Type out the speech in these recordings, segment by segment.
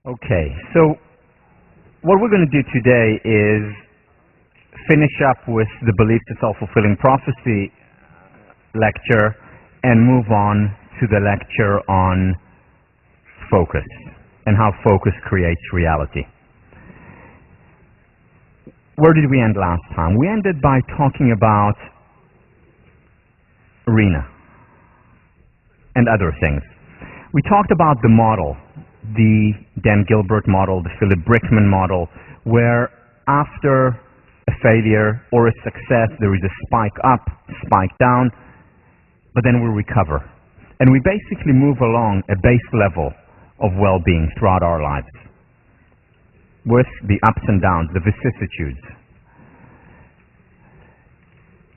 Okay, so what we're going to do today is finish up with the Belief to Self-Fulfilling Prophecy lecture and move on to the lecture on focus and how focus creates reality. Where did we end last time? We ended by talking about arena and other things. We talked about the model, the Dan Gilbert model, the Philip Brickman model, where after a failure or a success there is a spike up, spike down, but then we recover. And we basically move along a base level of well-being throughout our lives, with the ups and downs, the vicissitudes.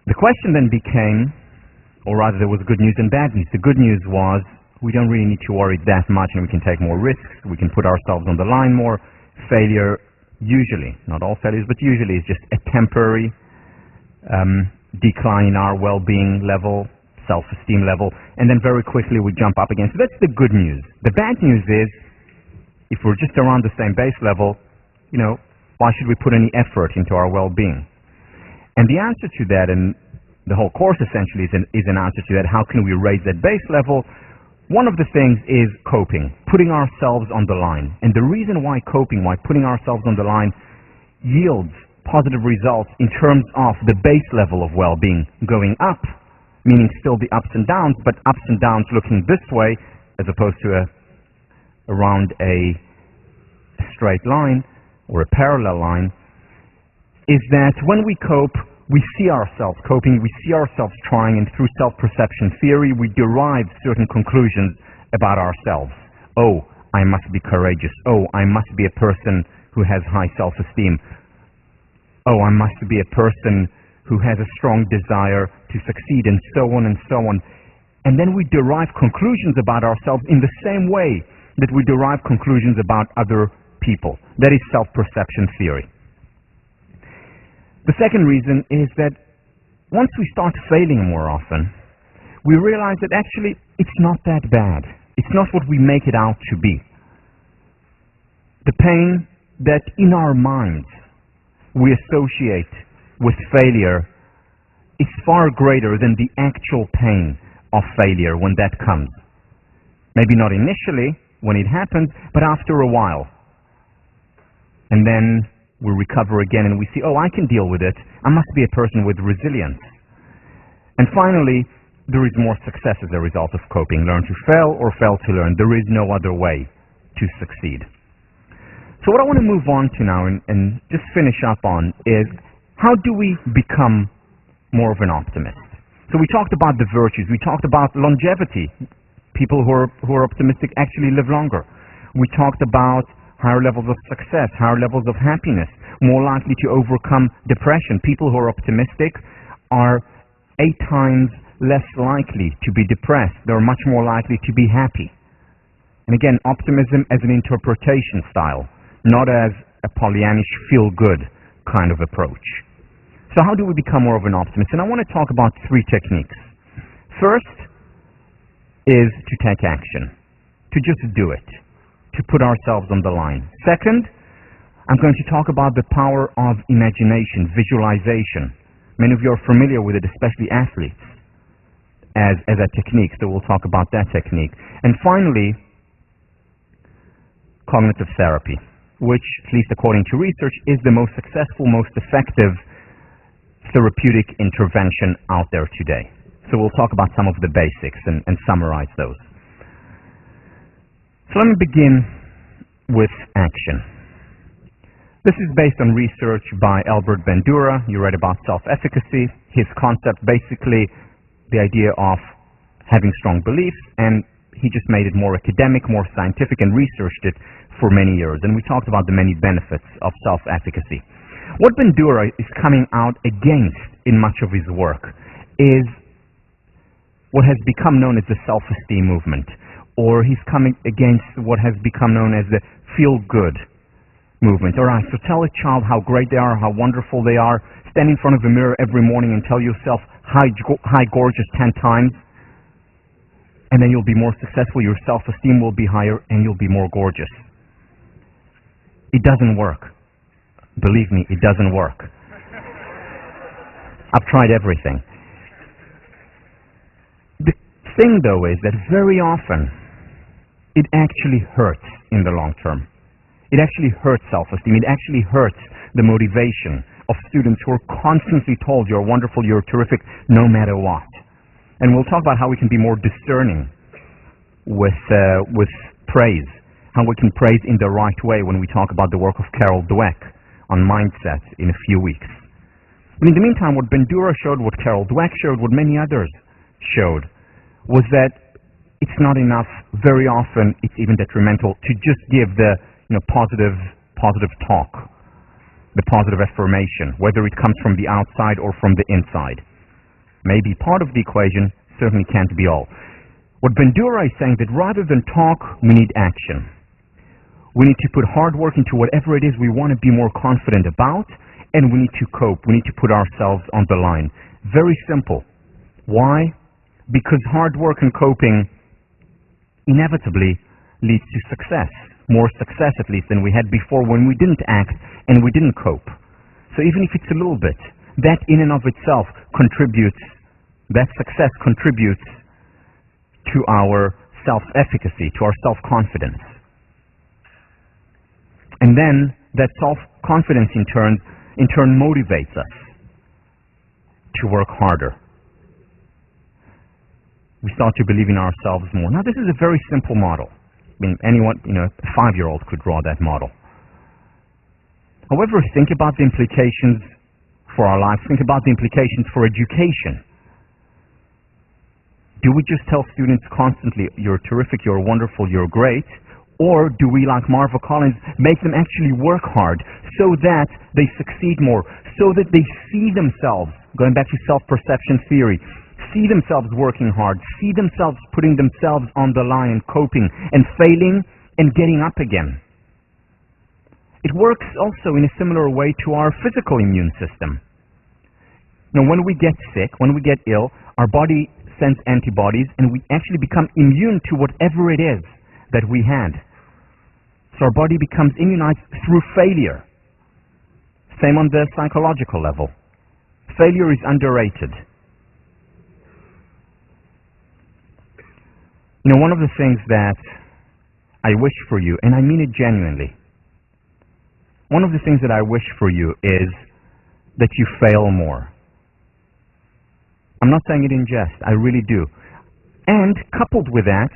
The question then became, or rather there was good news and bad news. The good news was we don't really need to worry that much and we can take more risks, we can put ourselves on the line more. Failure usually, not all failures, but usually is just a temporary decline in our well-being level, self-esteem level, and then very quickly we jump up again. So that's the good news. The bad news is, if we're just around the same base level, why should we put any effort into our well-being? And the answer to that, and the whole course essentially is an answer to that, how can we raise that base level? One of the things is coping, putting ourselves on the line. And the reason why coping, why putting ourselves on the line yields positive results in terms of the base level of well-being going up, meaning still the ups and downs, but ups and downs looking this way as opposed to around a straight line or a parallel line, is that when we cope, we see ourselves coping, we see ourselves trying, and through self-perception theory, we derive certain conclusions about ourselves. Oh, I must be courageous. Oh, I must be a person who has high self-esteem. Oh, I must be a person who has a strong desire to succeed, and so on and so on. And then we derive conclusions about ourselves in the same way that we derive conclusions about other people. That is self-perception theory. The second reason is that once we start failing more often, we realize that actually it's not that bad. It's not what we make it out to be. The pain that in our minds we associate with failure is far greater than the actual pain of failure when that comes. Maybe not initially when it happens, but after a while. And then we recover again and we see, oh, I can deal with it. I must be a person with resilience. And finally, there is more success as a result of coping. Learn to fail or fail to learn. There is no other way to succeed. So what I want to move on to now and just finish up on is, how do we become more of an optimist? So we talked about the virtues. We talked about longevity. People who are optimistic actually live longer. We talked about higher levels of success, higher levels of happiness, more likely to overcome depression. People who are optimistic are 8 times less likely to be depressed. They're much more likely to be happy. And again, optimism as an interpretation style, not as a Pollyannish feel-good kind of approach. So how do we become more of an optimist? And I want to talk about 3 techniques. First is to take action, to just do it, to put ourselves on the line. Second, I'm going to talk about the power of imagination, visualization. Many of you are familiar with it, especially athletes, as a technique, so we'll talk about that technique. And finally, cognitive therapy, which, at least according to research, is the most successful, most effective therapeutic intervention out there today. So we'll talk about some of the basics and summarize those. So let me begin with action. This is based on research by Albert Bandura. You read about self-efficacy. His concept, basically the idea of having strong beliefs, and he just made it more academic, more scientific, and researched it for many years. And we talked about the many benefits of self-efficacy. What Bandura is coming out against in much of his work is what has become known as the self-esteem movement, or he's coming against what has become known as the feel-good movement. All right, so tell a child how great they are, how wonderful they are. Stand in front of the mirror every morning and tell yourself, hi gorgeous 10 times, and then you'll be more successful, your self-esteem will be higher, and you'll be more gorgeous. It doesn't work. Believe me, it doesn't work. I've tried everything. The thing, though, is that very often it actually hurts in the long term. It actually hurts self-esteem. It actually hurts the motivation of students who are constantly told you're wonderful, you're terrific, no matter what. And we'll talk about how we can be more discerning with praise, how we can praise in the right way when we talk about the work of Carol Dweck on mindset in a few weeks. But in the meantime, what Bandura showed, what Carol Dweck showed, what many others showed, was that it's not enough. Very often, it's even detrimental to just give the positive talk, the positive affirmation, whether it comes from the outside or from the inside. Maybe part of the equation, certainly can't be all. What Bandura is saying that rather than talk, we need action. We need to put hard work into whatever it is we want to be more confident about, and we need to cope. We need to put ourselves on the line. Very simple. Why? Because hard work and coping inevitably leads to success. More success, at least, than we had before when we didn't act and we didn't cope. So even if it's a little bit, that in and of itself contributes, that success contributes to our self-efficacy, to our self-confidence. And then that self-confidence in turn motivates us to work harder. We start to believe in ourselves more. Now, this is a very simple model. I mean, anyone, a 5-year-old could draw that model. However, think about the implications for our lives. Think about the implications for education. Do we just tell students constantly, you're terrific, you're wonderful, you're great? Or do we, like Marva Collins, make them actually work hard so that they succeed more, so that they see themselves, going back to self-perception theory, see themselves working hard, see themselves putting themselves on the line, coping and failing and getting up again. It works also in a similar way to our physical immune system. When we get sick, when we get ill, our body sends antibodies and we actually become immune to whatever it is that we had. So our body becomes immunized through failure. Same on the psychological level. Failure is underrated. One of the things that I wish for you, and I mean it genuinely, one of the things that I wish for you is that you fail more. I'm not saying it in jest, I really do. And coupled with that,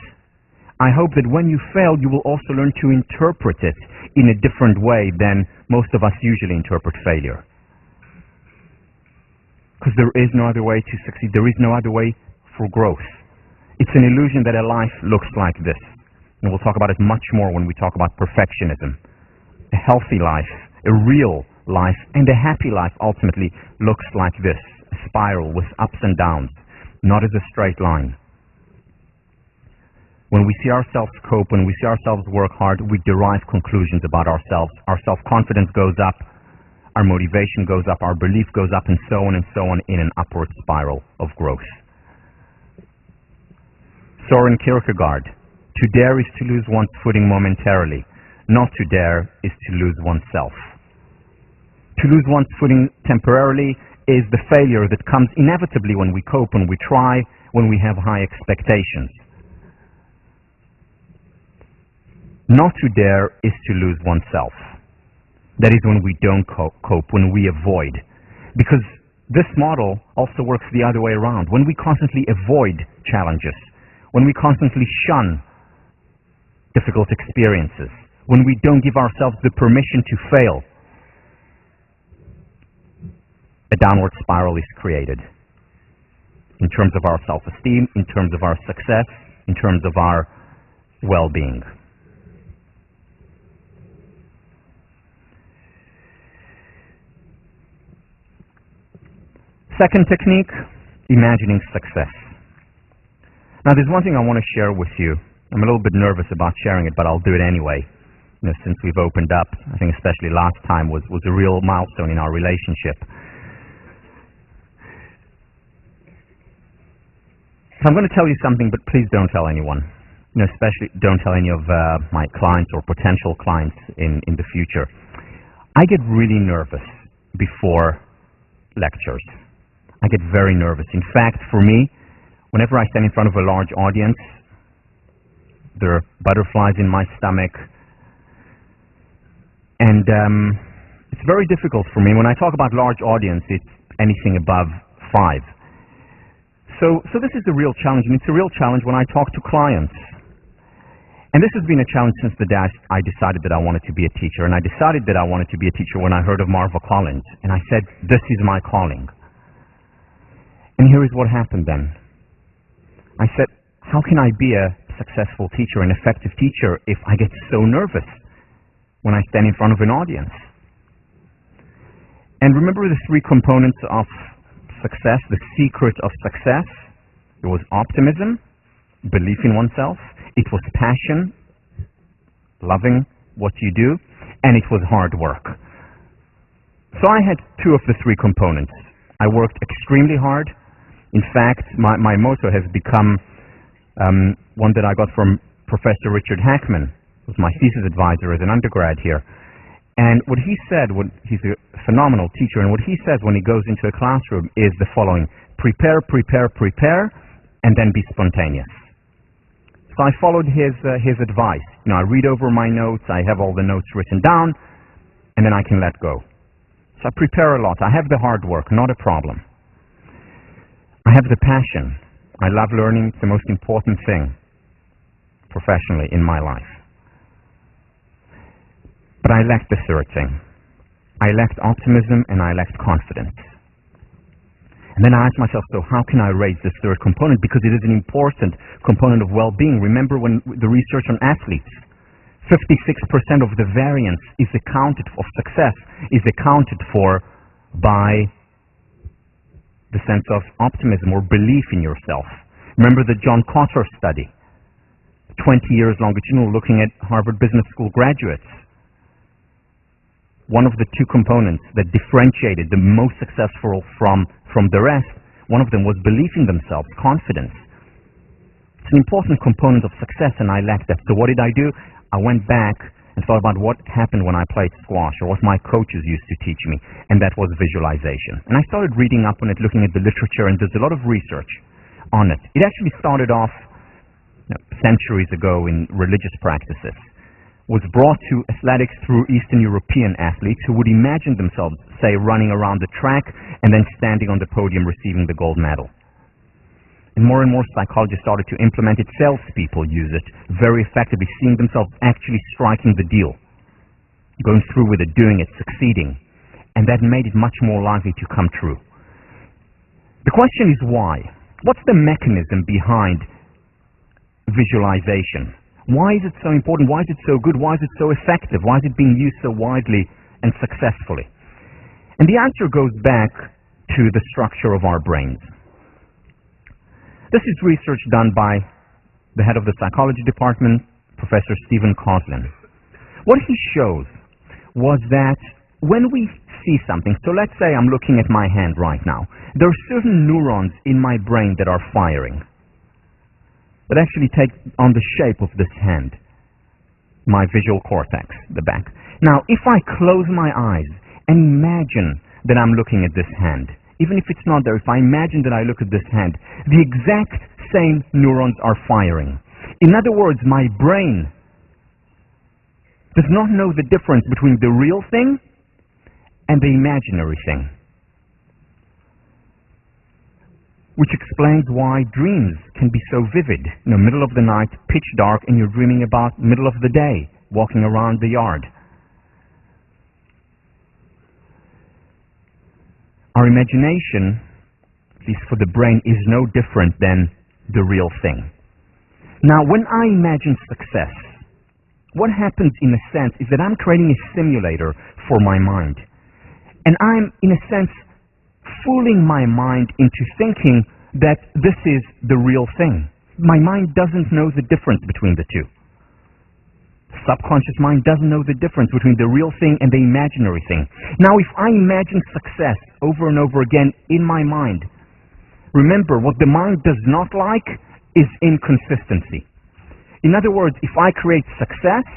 I hope that when you fail, you will also learn to interpret it in a different way than most of us usually interpret failure. Because there is no other way to succeed. There is no other way for growth. It's an illusion that a life looks like this. And we'll talk about it much more when we talk about perfectionism. A healthy life, a real life, and a happy life ultimately looks like this. A spiral with ups and downs, not as a straight line. When we see ourselves cope, when we see ourselves work hard, we derive conclusions about ourselves. Our self-confidence goes up, our motivation goes up, our belief goes up, and so on in an upward spiral of growth. Soren Kierkegaard, to dare is to lose one's footing momentarily. Not to dare is to lose oneself. To lose one's footing temporarily is the failure that comes inevitably when we cope, when we try, when we have high expectations. Not to dare is to lose oneself. That is when we don't cope, when we avoid. Because this model also works the other way around. When we constantly avoid challenges, when we constantly shun difficult experiences, when we don't give ourselves the permission to fail, a downward spiral is created in terms of our self-esteem, in terms of our success, in terms of our well-being. Second technique, imagining success. Now, there's one thing I want to share with you. I'm a little bit nervous about sharing it, but I'll do it anyway. Since we've opened up, I think especially last time was a real milestone in our relationship. So I'm going to tell you something, but please don't tell anyone. especially don't tell any of my clients or potential clients in the future. I get really nervous before lectures. I get very nervous. In fact, for me, whenever I stand in front of a large audience, there are butterflies in my stomach. And it's very difficult for me. When I talk about large audience, it's anything above 5. So this is a real challenge, and it's a real challenge when I talk to clients. And this has been a challenge since the day I decided that I wanted to be a teacher. And I decided that I wanted to be a teacher when I heard of Marva Collins. And I said, this is my calling. And here is what happened then. I said, how can I be a successful teacher, an effective teacher, if I get so nervous when I stand in front of an audience? And remember the 3 components of success, the secret of success? It was optimism, belief in oneself. It was passion, loving what you do, and it was hard work. So I had 2 of the 3 components. I worked extremely hard. In fact, my motto has become one that I got from Professor Richard Hackman, who was my thesis advisor as an undergrad here. And what he said, he's a phenomenal teacher, and what he says when he goes into a classroom is the following: prepare, prepare, prepare, and then be spontaneous. So I followed his advice. I read over my notes, I have all the notes written down, and then I can let go. So I prepare a lot. I have the hard work, not a problem. I have the passion. I love learning. It's the most important thing professionally in my life. But I lacked the third thing. I lacked optimism and I lacked confidence. And then I asked myself, so how can I raise this third component? Because it is an important component of well-being. Remember when the research on athletes, 56% of the variance is accounted of success is accounted for by the sense of optimism or belief in yourself. Remember the John Kotter study, 20 years longitudinal looking at Harvard Business School graduates. One of the 2 components that differentiated the most successful from the rest, one of them was belief in themselves, confidence. It's an important component of success, and I lacked that. So what did I do? I went back and thought about what happened when I played squash, or what my coaches used to teach me, and that was visualization. And I started reading up on it, looking at the literature, and there's a lot of research on it. It actually started off centuries ago in religious practices. Was brought to athletics through Eastern European athletes who would imagine themselves, say, running around the track and then standing on the podium receiving the gold medal. And more psychologists started to implement it. Salespeople use it very effectively, seeing themselves actually striking the deal, going through with it, doing it, succeeding. And that made it much more likely to come true. The question is why? What's the mechanism behind visualization? Why is it so important? Why is it so good? Why is it so effective? Why is it being used so widely and successfully? And the answer goes back to the structure of our brains. This is research done by the head of the psychology department, Professor Stephen Coslin. What he shows was that when we see something, so let's say I'm looking at my hand right now, there are certain neurons in my brain that are firing, that actually take on the shape of this hand, my visual cortex, the back. Now, if I close my eyes and imagine that I'm looking at this hand, even if it's not there, if I imagine that I look at this hand, the exact same neurons are firing. In other words, my brain does not know the difference between the real thing and the imaginary thing. Which explains why dreams can be so vivid. Middle of the night, pitch dark, and you're dreaming about middle of the day, walking around the yard. Our imagination, at least for the brain, is no different than the real thing. Now, when I imagine success, what happens in a sense is that I'm creating a simulator for my mind. And I'm, in a sense, fooling my mind into thinking that this is the real thing. My mind doesn't know the difference between the 2. Subconscious mind doesn't know the difference between the real thing and the imaginary thing. Now, if I imagine success over and over again in my mind, remember, what the mind does not like is inconsistency. In other words, if I create success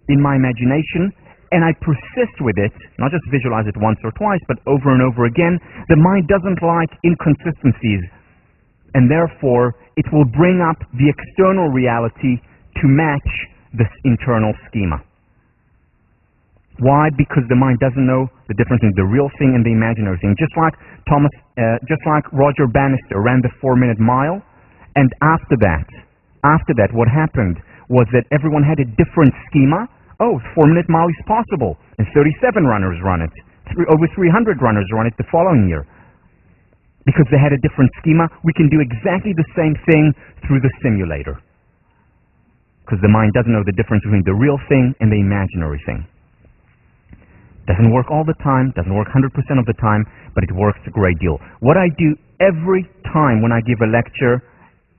in my imagination and I persist with it, not just visualize it once or twice, but over and over again, the mind doesn't like inconsistencies, and therefore it will bring up the external reality to match this internal schema. Why? Because the mind doesn't know the difference in the real thing and the imaginary thing. Just like Roger Bannister ran the 4-minute mile, and after that, what happened was that everyone had a different schema. Oh, 4-minute mile is possible, and 37 runners run it. Over 300 runners run it the following year. Because they had a different schema, we can do exactly the same thing through the simulator. Because the mind doesn't know the difference between the real thing and the imaginary thing. Doesn't work all the time, doesn't work 100% of the time, but it works a great deal. What I do every time when I give a lecture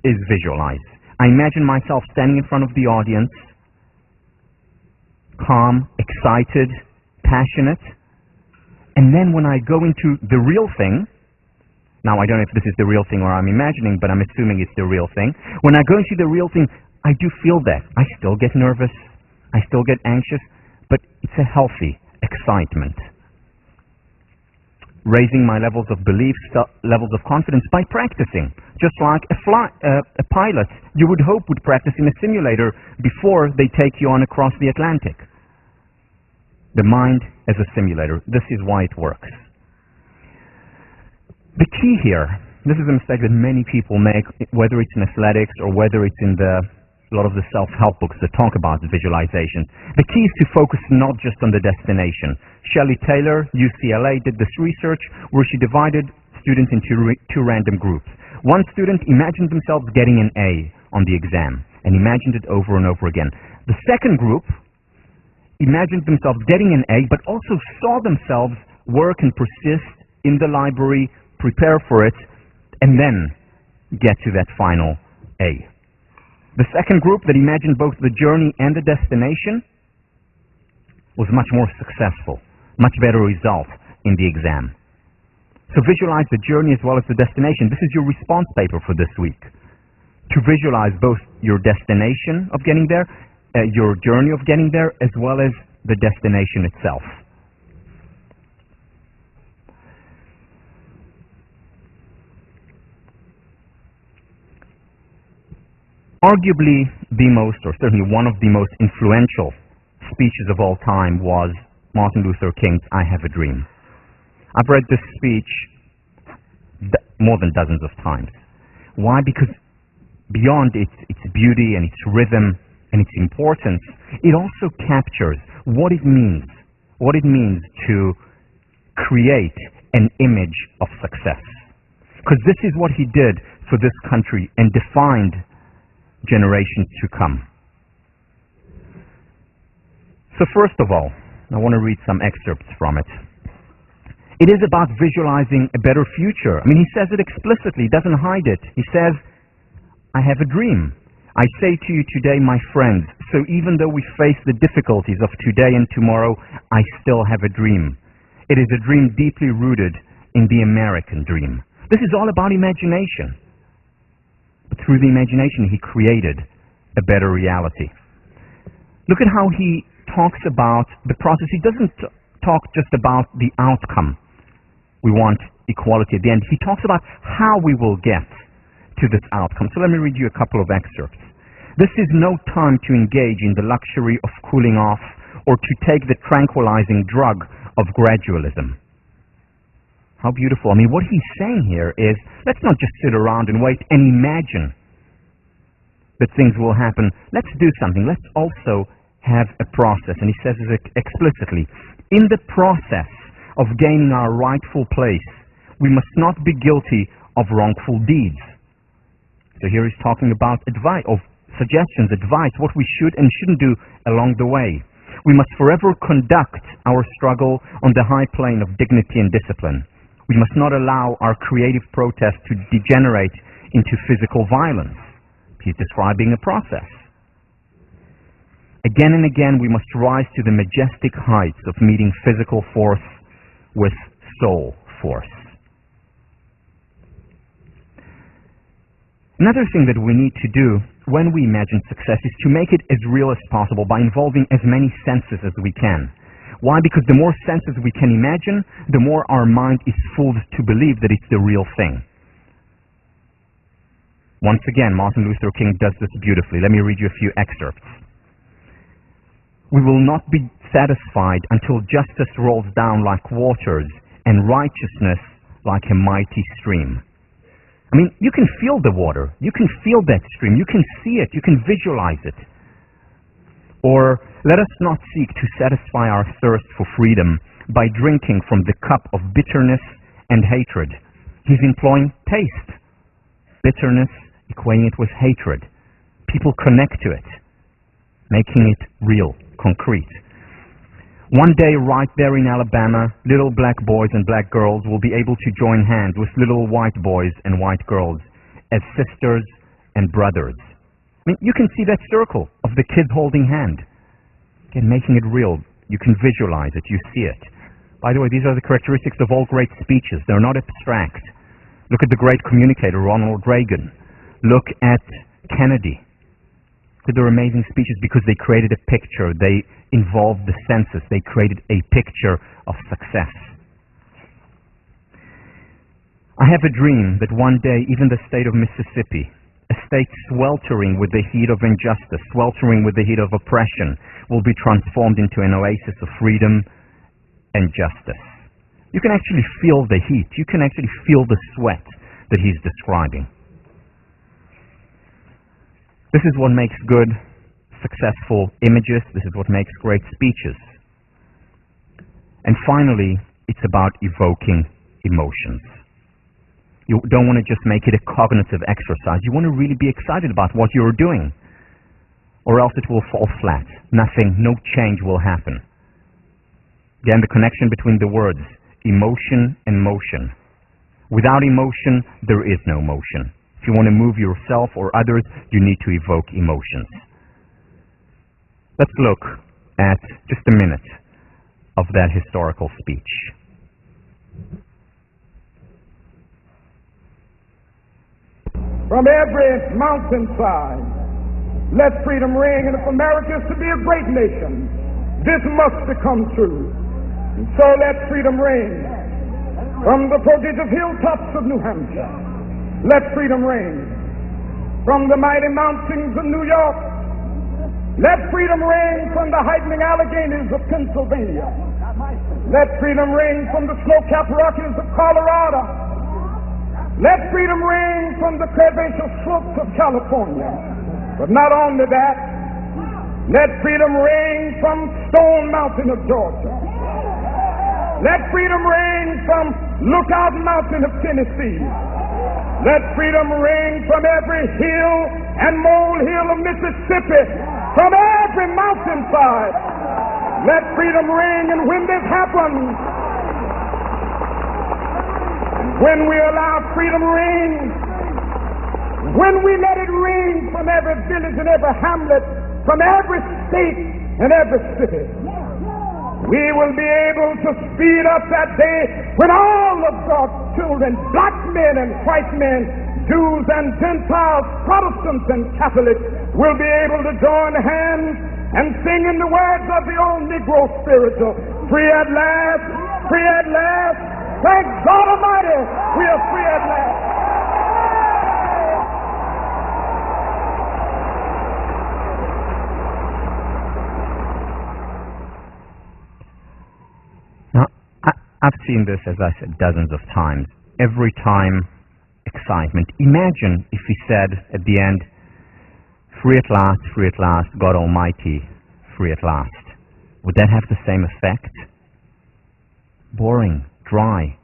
is visualize. I imagine myself standing in front of the audience, calm, excited, passionate, and then when I go into the real thing, now I don't know if this is the real thing or I'm imagining, but I'm assuming it's the real thing. When I go into the real thing, I do feel that. I still get nervous, I still get anxious, but it's a healthy excitement. Raising my levels of belief, levels of confidence by practicing. Just like a pilot you would hope would practice in a simulator before they take you on across the Atlantic. The mind as a simulator. This is why it works. The key here, this is a mistake that many people make, whether it's in athletics or whether it's in a lot of the self-help books that talk about visualization. The key is to focus not just on the destination. Shelley Taylor, UCLA, did this research where she divided students into two random groups. One student imagined themselves getting an A on the exam and imagined it over and over again. The second group imagined themselves getting an A, but also saw themselves work and persist in the library, prepare for it, and then get to that final A. The second group that imagined both the journey and the destination was much more successful, much better result in the exam. So visualize the journey as well as the destination. This is your response paper for this week. To visualize both your destination of getting there, your journey of getting there, as well as the destination itself. Arguably the most, or certainly one of the most influential speeches of all time was Martin Luther King's I Have a Dream. I've read this speech more than dozens of times. Why? Because beyond its beauty and its rhythm and its importance, it also captures what it means to create an image of success. Because this is what he did for this country and defined generations to come. So first of all, I want to read some excerpts from it. It is about visualizing a better future. I mean, he says it explicitly, doesn't hide it. He says, I have a dream. I say to you today, my friends, so even though we face the difficulties of today and tomorrow, I still have a dream. It is a dream deeply rooted in the American dream. This is all about imagination. But through the imagination, he created a better reality. Look at how he talks about the process. He doesn't talk just about the outcome. We want equality at the end. He talks about how we will get to this outcome. So let me read you a couple of excerpts. This is no time to engage in the luxury of cooling off or to take the tranquilizing drug of gradualism. How beautiful. I mean, what he's saying here is, let's not just sit around and wait and imagine that things will happen. Let's do something. Let's also have a process. And he says it explicitly. In the process of gaining our rightful place, we must not be guilty of wrongful deeds. So here he's talking about advice, of suggestions, advice, what we should and shouldn't do along the way. We must forever conduct our struggle on the high plane of dignity and discipline. We must not allow our creative protest to degenerate into physical violence. He's describing a process. Again and again, we must rise to the majestic heights of meeting physical force with soul force. Another thing that we need to do when we imagine success is to make it as real as possible by involving as many senses as we can. Why? Because the more senses we can imagine, the more our mind is fooled to believe that it's the real thing. Once again, Martin Luther King does this beautifully. Let me read you a few excerpts. We will not be satisfied until justice rolls down like waters and righteousness like a mighty stream. I mean, you can feel the water. You can feel that stream. You can see it. You can visualize it. Or, let us not seek to satisfy our thirst for freedom by drinking from the cup of bitterness and hatred. He's employing taste. Bitterness, equating it with hatred. People connect to it, making it real, concrete. One day, right there in Alabama, little black boys and black girls will be able to join hands with little white boys and white girls as sisters and brothers. I mean, you can see that circle of the kids holding hand. Again, making it real. You can visualize it. You see it. By the way, these are the characteristics of all great speeches. They're not abstract. Look at the great communicator, Ronald Reagan. Look at Kennedy. Look at their amazing speeches because they created a picture. They involved the senses. They created a picture of success. I have a dream that one day even the state of Mississippi, a state sweltering with the heat of injustice, sweltering with the heat of oppression, will be transformed into an oasis of freedom and justice. You can actually feel the heat. You can actually feel the sweat that he's describing. This is what makes good, successful images. This is what makes great speeches. And finally, it's about evoking emotions. You don't want to just make it a cognitive exercise. You want to really be excited about what you're doing, or else it will fall flat. Nothing, no change will happen. Again, the connection between the words emotion and motion. Without emotion, there is no motion. If you want to move yourself or others, you need to evoke emotions. Let's look at just a minute of that historical speech. From every mountainside, let freedom ring, and if America is to be a great nation, this must become true. And so let freedom ring. From the prodigious hilltops of New Hampshire, let freedom ring. From the mighty mountains of New York, let freedom ring. From the heightening Alleghenies of Pennsylvania, let freedom ring. From the snow-capped Rockies of Colorado, let freedom ring. From the curvaceous slopes of California. But not only that, let freedom ring from Stone Mountain of Georgia. Let freedom ring from Lookout Mountain of Tennessee. Let freedom ring from every hill and molehill of Mississippi, from every mountainside. Let freedom ring, and when this happens, when we allow freedom ring, when we let it ring from every village and every hamlet, from every state and every city, we will be able to speed up that day when all of God's children, black men and white men, Jews and Gentiles, Protestants and Catholics, will be able to join hands and sing in the words of the old Negro spiritual, free at last, free at last, thank God Almighty, we are free at last. I've seen this, as I said, dozens of times. Every time, excitement. Imagine if he said at the end, free at last, God Almighty, free at last. Would that have the same effect? Boring, dry.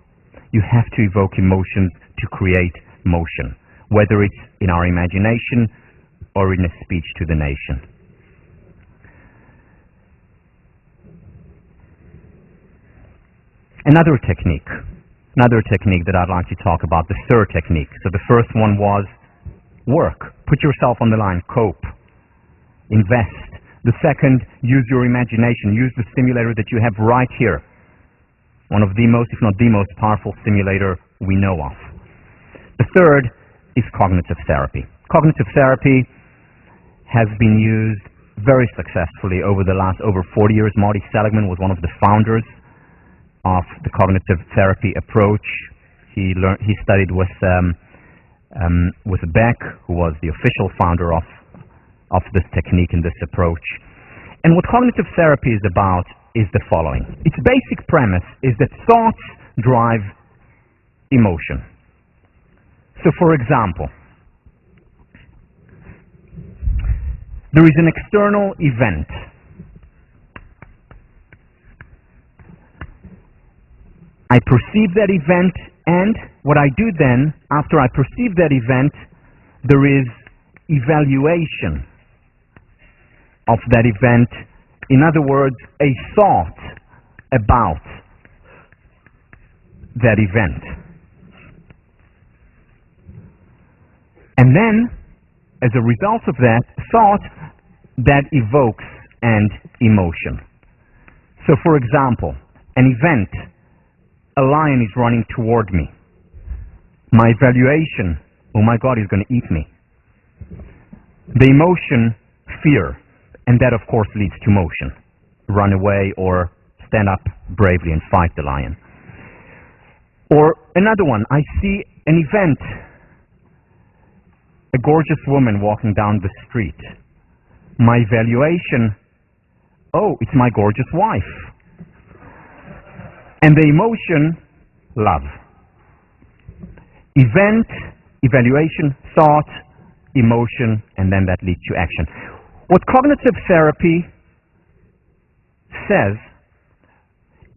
You have to evoke emotions to create motion, whether it's in our imagination or in a speech to the nation. Another technique that I'd like to talk about, the third technique. So the first one was work. Put yourself on the line. Cope. Invest. The second, use your imagination. Use the stimulator that you have right here. One of the most, if not the most powerful stimulator we know of. The third, is cognitive therapy. Cognitive therapy has been used very successfully over the last over 40 years. Marty Seligman was one of the founders of the cognitive therapy approach. He studied with Beck, who was the official founder of this technique and this approach. And what cognitive therapy is about is the following. Its basic premise is that thoughts drive emotion. So, for example, there is an external event. I perceive that event, and what I do then, after I perceive that event, there is evaluation of that event. In other words, a thought about that event. And then, as a result of that thought, that evokes an emotion. So, for example, an event, a lion is running toward me. My evaluation, oh my God, he's going to eat me. The emotion, fear, and that of course leads to motion. Run away or stand up bravely and fight the lion. Or another one, I see an event, a gorgeous woman walking down the street. My evaluation, oh, it's my gorgeous wife. And the emotion, love. Event, evaluation, thought, emotion, and then that leads to action. What cognitive therapy says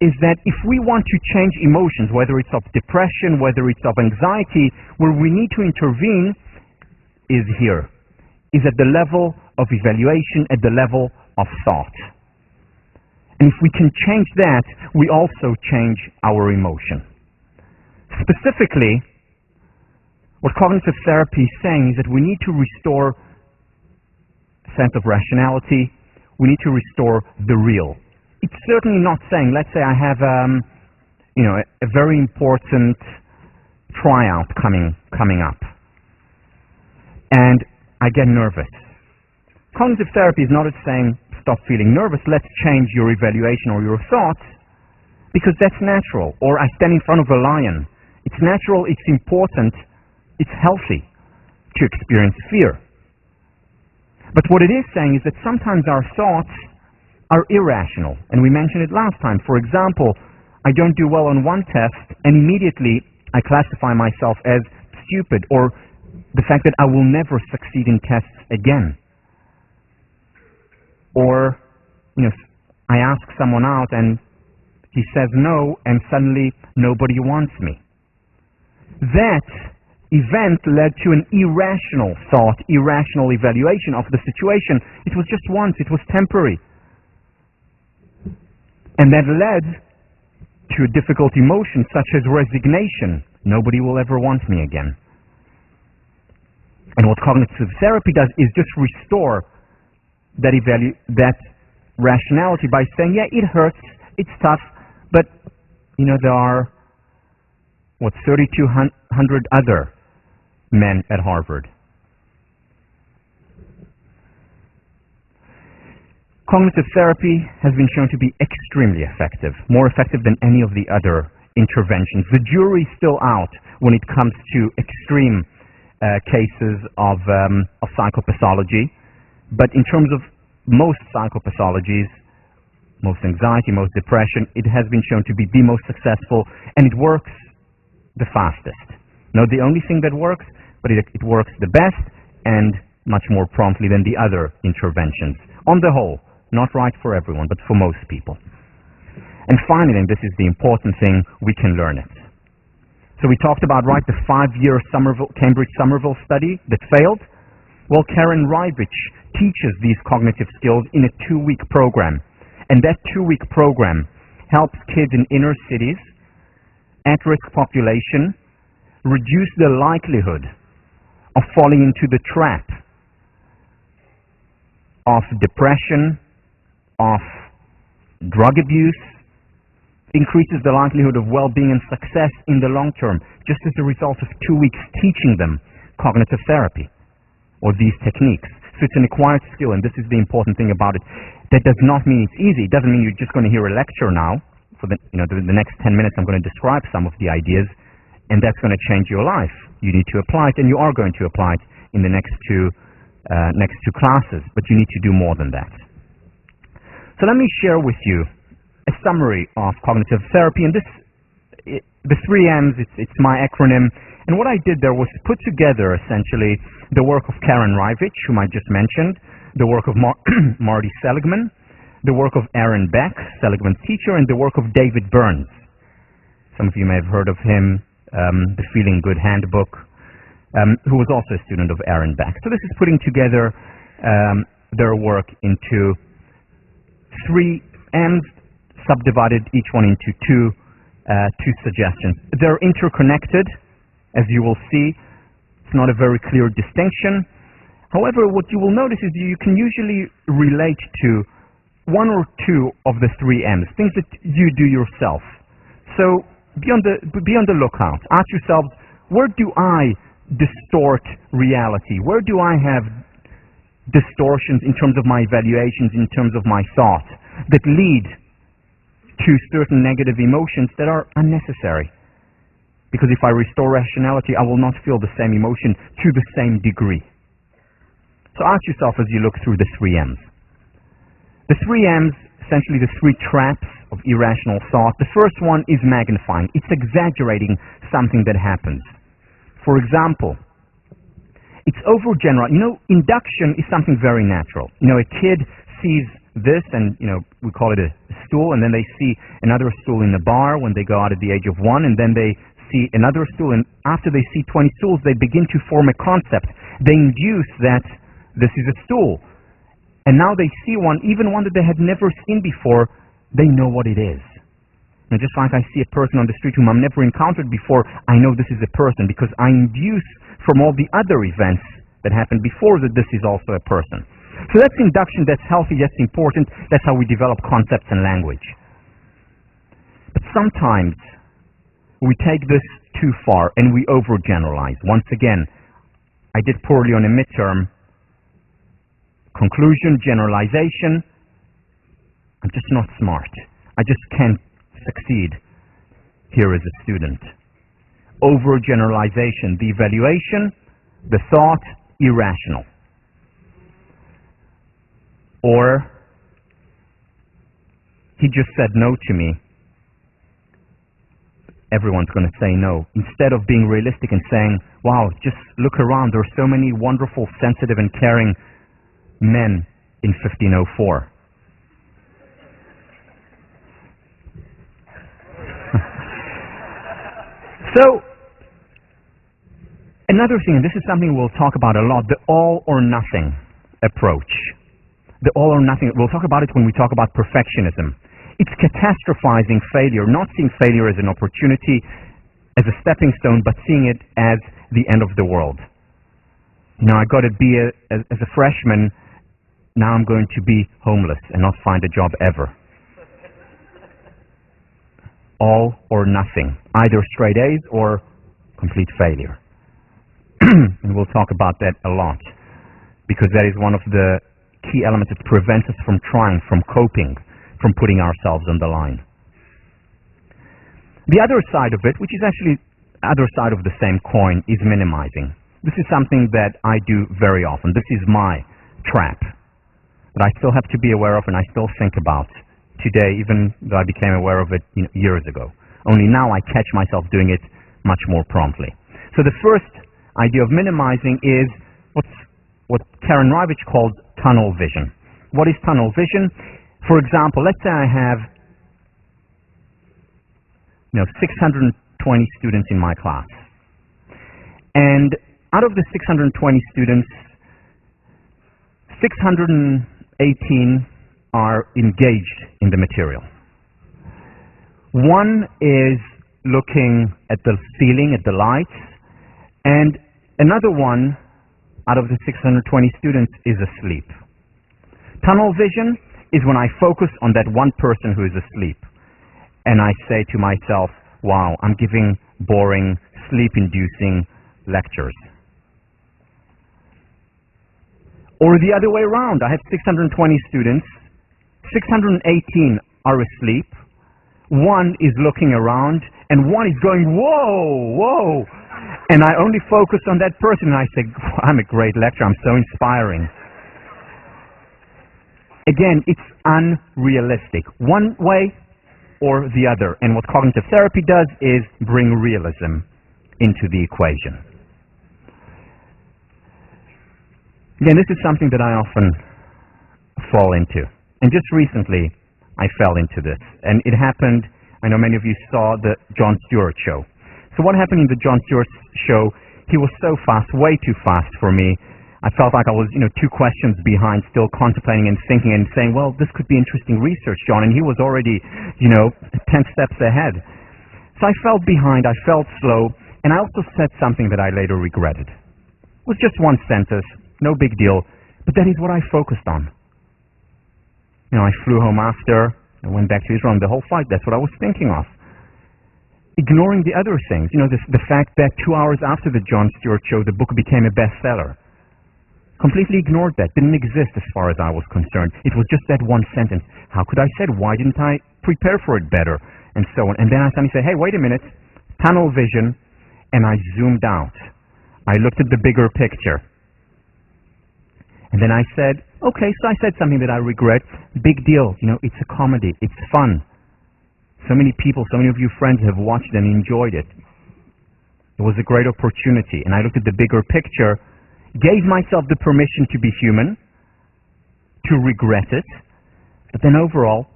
is that if we want to change emotions, whether it's of depression, whether it's of anxiety, where we need to intervene is here, is at the level of evaluation, at the level of thought. And if we can change that, we also change our emotion. Specifically, what cognitive therapy is saying is that we need to restore a sense of rationality. We need to restore the real. It's certainly not saying, let's say I have a very important tryout coming up, and I get nervous. Cognitive therapy is not saying stop feeling nervous, let's change your evaluation or your thoughts, because that's natural. Or I stand in front of a lion. It's natural, it's important, it's healthy to experience fear. But what it is saying is that sometimes our thoughts are irrational, and we mentioned it last time. For example, I don't do well on one test, and immediately I classify myself as stupid, or the fact that I will never succeed in tests again. Or, I ask someone out and he says no, and suddenly nobody wants me. That event led to an irrational thought, irrational evaluation of the situation. It was just once, it was temporary. And that led to a difficult emotion such as resignation. Nobody will ever want me again. And what cognitive therapy does is just restore that rationality by saying, yeah, it hurts, it's tough, but there are 3,200 other men at Harvard. Cognitive therapy has been shown to be extremely effective, more effective than any of the other interventions. The jury's still out when it comes to extreme cases of psychopathology, but in terms of most psychopathologies, most anxiety, most depression, it has been shown to be the most successful, and it works the fastest. Not the only thing that works, but it works the best and much more promptly than the other interventions. On the whole, not right for everyone, but for most people. And finally, and this is the important thing, we can learn it. So we talked about, the 5-year Cambridge Somerville study that failed. Well, Karen Rybich teaches these cognitive skills in a 2-week program. And that 2-week program helps kids in inner cities, at-risk population, reduce the likelihood of falling into the trap of depression, of drug abuse, increases the likelihood of well-being and success in the long term, just as a result of 2 weeks teaching them cognitive therapy or these techniques. So it's an acquired skill, and this is the important thing about it. That does not mean it's easy. It doesn't mean you're just going to hear a lecture now. For the next 10 minutes, I'm going to describe some of the ideas, and that's going to change your life. You need to apply it, and you are going to apply it in the next two classes, but you need to do more than that. So let me share with you a summary of cognitive therapy, and the 3 M's, it's my acronym, and what I did there was put together essentially the work of Karen Rivich, whom I just mentioned, the work of Marty Seligman, the work of Aaron Beck, Seligman's teacher, and the work of David Burns. Some of you may have heard of him, the Feeling Good Handbook, who was also a student of Aaron Beck. So this is putting together their work into 3 M's, subdivided each one into two suggestions. They're interconnected, as you will see. It's not a very clear distinction. However, what you will notice is you can usually relate to 1 or 2 of the 3 M's, things that you do yourself. So be on the lookout. Ask yourselves, where do I distort reality? Where do I have distortions in terms of my evaluations, in terms of my thoughts, that lead to certain negative emotions that are unnecessary? Because if I restore rationality, I will not feel the same emotion to the same degree. So ask yourself as you look through the 3 M's. The 3 M's, essentially the 3 traps of irrational thought. The first one is magnifying. It's exaggerating something that happens. For example, it's overgeneral. Induction is something very natural. A kid sees this, and we call it a stool, and then they see another stool in the bar when they go out at the age of 1, and then they see another stool, and after they see 20 stools, they begin to form a concept. They induce that this is a stool. And now they see one, even one that they had never seen before, they know what it is. And just like I see a person on the street whom I've never encountered before, I know this is a person because I induce from all the other events that happened before that this is also a person. So that's induction, that's healthy, that's important, that's how we develop concepts and language. But sometimes we take this too far and we overgeneralize. Once again, I did poorly on a midterm. Conclusion, generalization, I'm just not smart. I just can't succeed here as a student. Overgeneralization, the evaluation, the thought, irrational. Or, he just said no to me. Everyone's going to say no. Instead of being realistic and saying, wow, just look around, there are so many wonderful, sensitive, and caring men in 1504. So, another thing, and this is something we'll talk about a lot, the all or nothing approach. The all or nothing, we'll talk about it when we talk about perfectionism. It's catastrophizing failure, not seeing failure as an opportunity, as a stepping stone, but seeing it as the end of the world. I got a B as a freshman, now I'm going to be homeless and not find a job ever. All or nothing, either straight A's or complete failure. And we'll talk about that a lot, because that is one of the key elements that prevents us from trying, from coping, from putting ourselves on the line. The other side of it, which is actually the other side of the same coin, is minimizing. This is something that I do very often. This is my trap that I still have to be aware of and I still think about today, even though I became aware of it years ago. Only now I catch myself doing it much more promptly. So the first idea of minimizing is what Karen Rivich called tunnel vision. What is tunnel vision? For example, let's say I have 620 students in my class. And out of the 620 students, 618 are engaged in the material. One is looking at the ceiling, at the lights, and another one out of the 620 students is asleep. Tunnel vision is when I focus on that one person who is asleep, and I say to myself, wow, I'm giving boring, sleep-inducing lectures. Or the other way around. I have 620 students. 618 are asleep. One is looking around, and one is going, whoa, whoa. And I only focus on that person, and I say, I'm a great lecturer. I'm so inspiring. Again, it's unrealistic. One way or the other. And what cognitive therapy does is bring realism into the equation. Again, this is something that I often fall into. And just recently, I fell into this. And it happened, I know many of you saw the Jon Stewart show. So what happened in the Jon Stewart show, he was so fast, way too fast for me. I felt like I was, 2 questions behind, still contemplating and thinking and saying, well, this could be interesting research, John. And he was already, 10 steps ahead. So I felt behind, I felt slow, and I also said something that I later regretted. It was just one sentence, no big deal, but that is what I focused on. I flew home after, I went back to Israel, and the whole flight, that's what I was thinking of. Ignoring the other things, the fact that 2 hours after the Jon Stewart show, the book became a bestseller. Completely ignored that. Didn't exist as far as I was concerned. It was just that one sentence. How could I say it? Why didn't I prepare for it better? And so on. And then I suddenly say, hey, wait a minute. Tunnel vision. And I zoomed out. I looked at the bigger picture. And then I said, okay, so I said something that I regret. Big deal. It's a comedy. It's fun. So many people, so many of you friends have watched and enjoyed it. It was a great opportunity. And I looked at the bigger picture, gave myself the permission to be human, to regret it, but then overall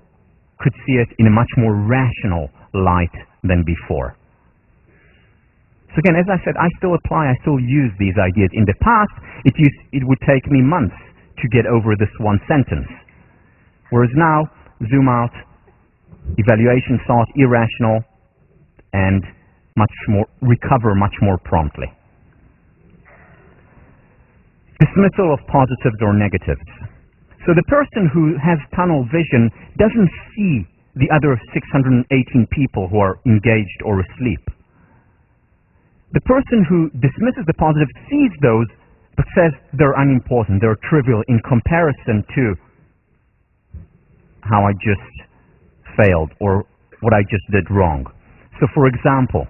could see it in a much more rational light than before. So again, as I said, I still apply, I still use these ideas. In the past, it would take me months to get over this one sentence. Whereas now, zoom out, evaluation, thought, irrational, and recover much more promptly. Dismissal of positives or negatives. So the person who has tunnel vision doesn't see the other 618 people who are engaged or asleep. The person who dismisses the positives sees those but says they're unimportant, they're trivial in comparison to how I just failed or what I just did wrong. So for example,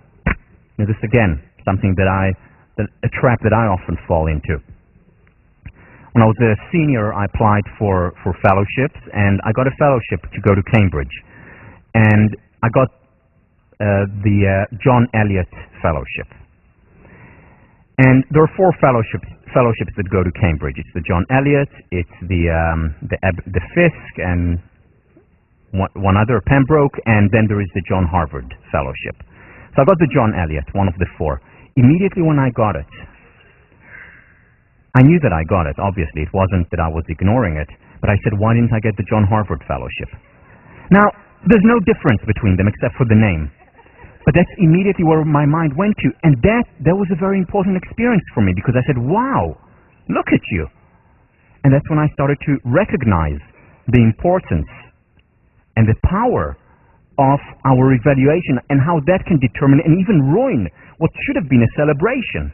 this again, something a trap that I often fall into. When I was a senior, I applied for fellowships, and I got a fellowship to go to Cambridge. And I got the John Elliott Fellowship. And there are 4 fellowships that go to Cambridge. It's the John Elliott, it's the Fisk, and one other, Pembroke, and then there is the John Harvard Fellowship. So I got the John Elliott, one of the 4. Immediately when I got it, I knew that I got it, obviously. It wasn't that I was ignoring it. But I said, why didn't I get the John Harvard Fellowship? Now, there's no difference between them except for the name. But that's immediately where my mind went to. And that was a very important experience for me because I said, wow, look at you. And that's when I started to recognize the importance and the power of our evaluation and how that can determine and even ruin what should have been a celebration.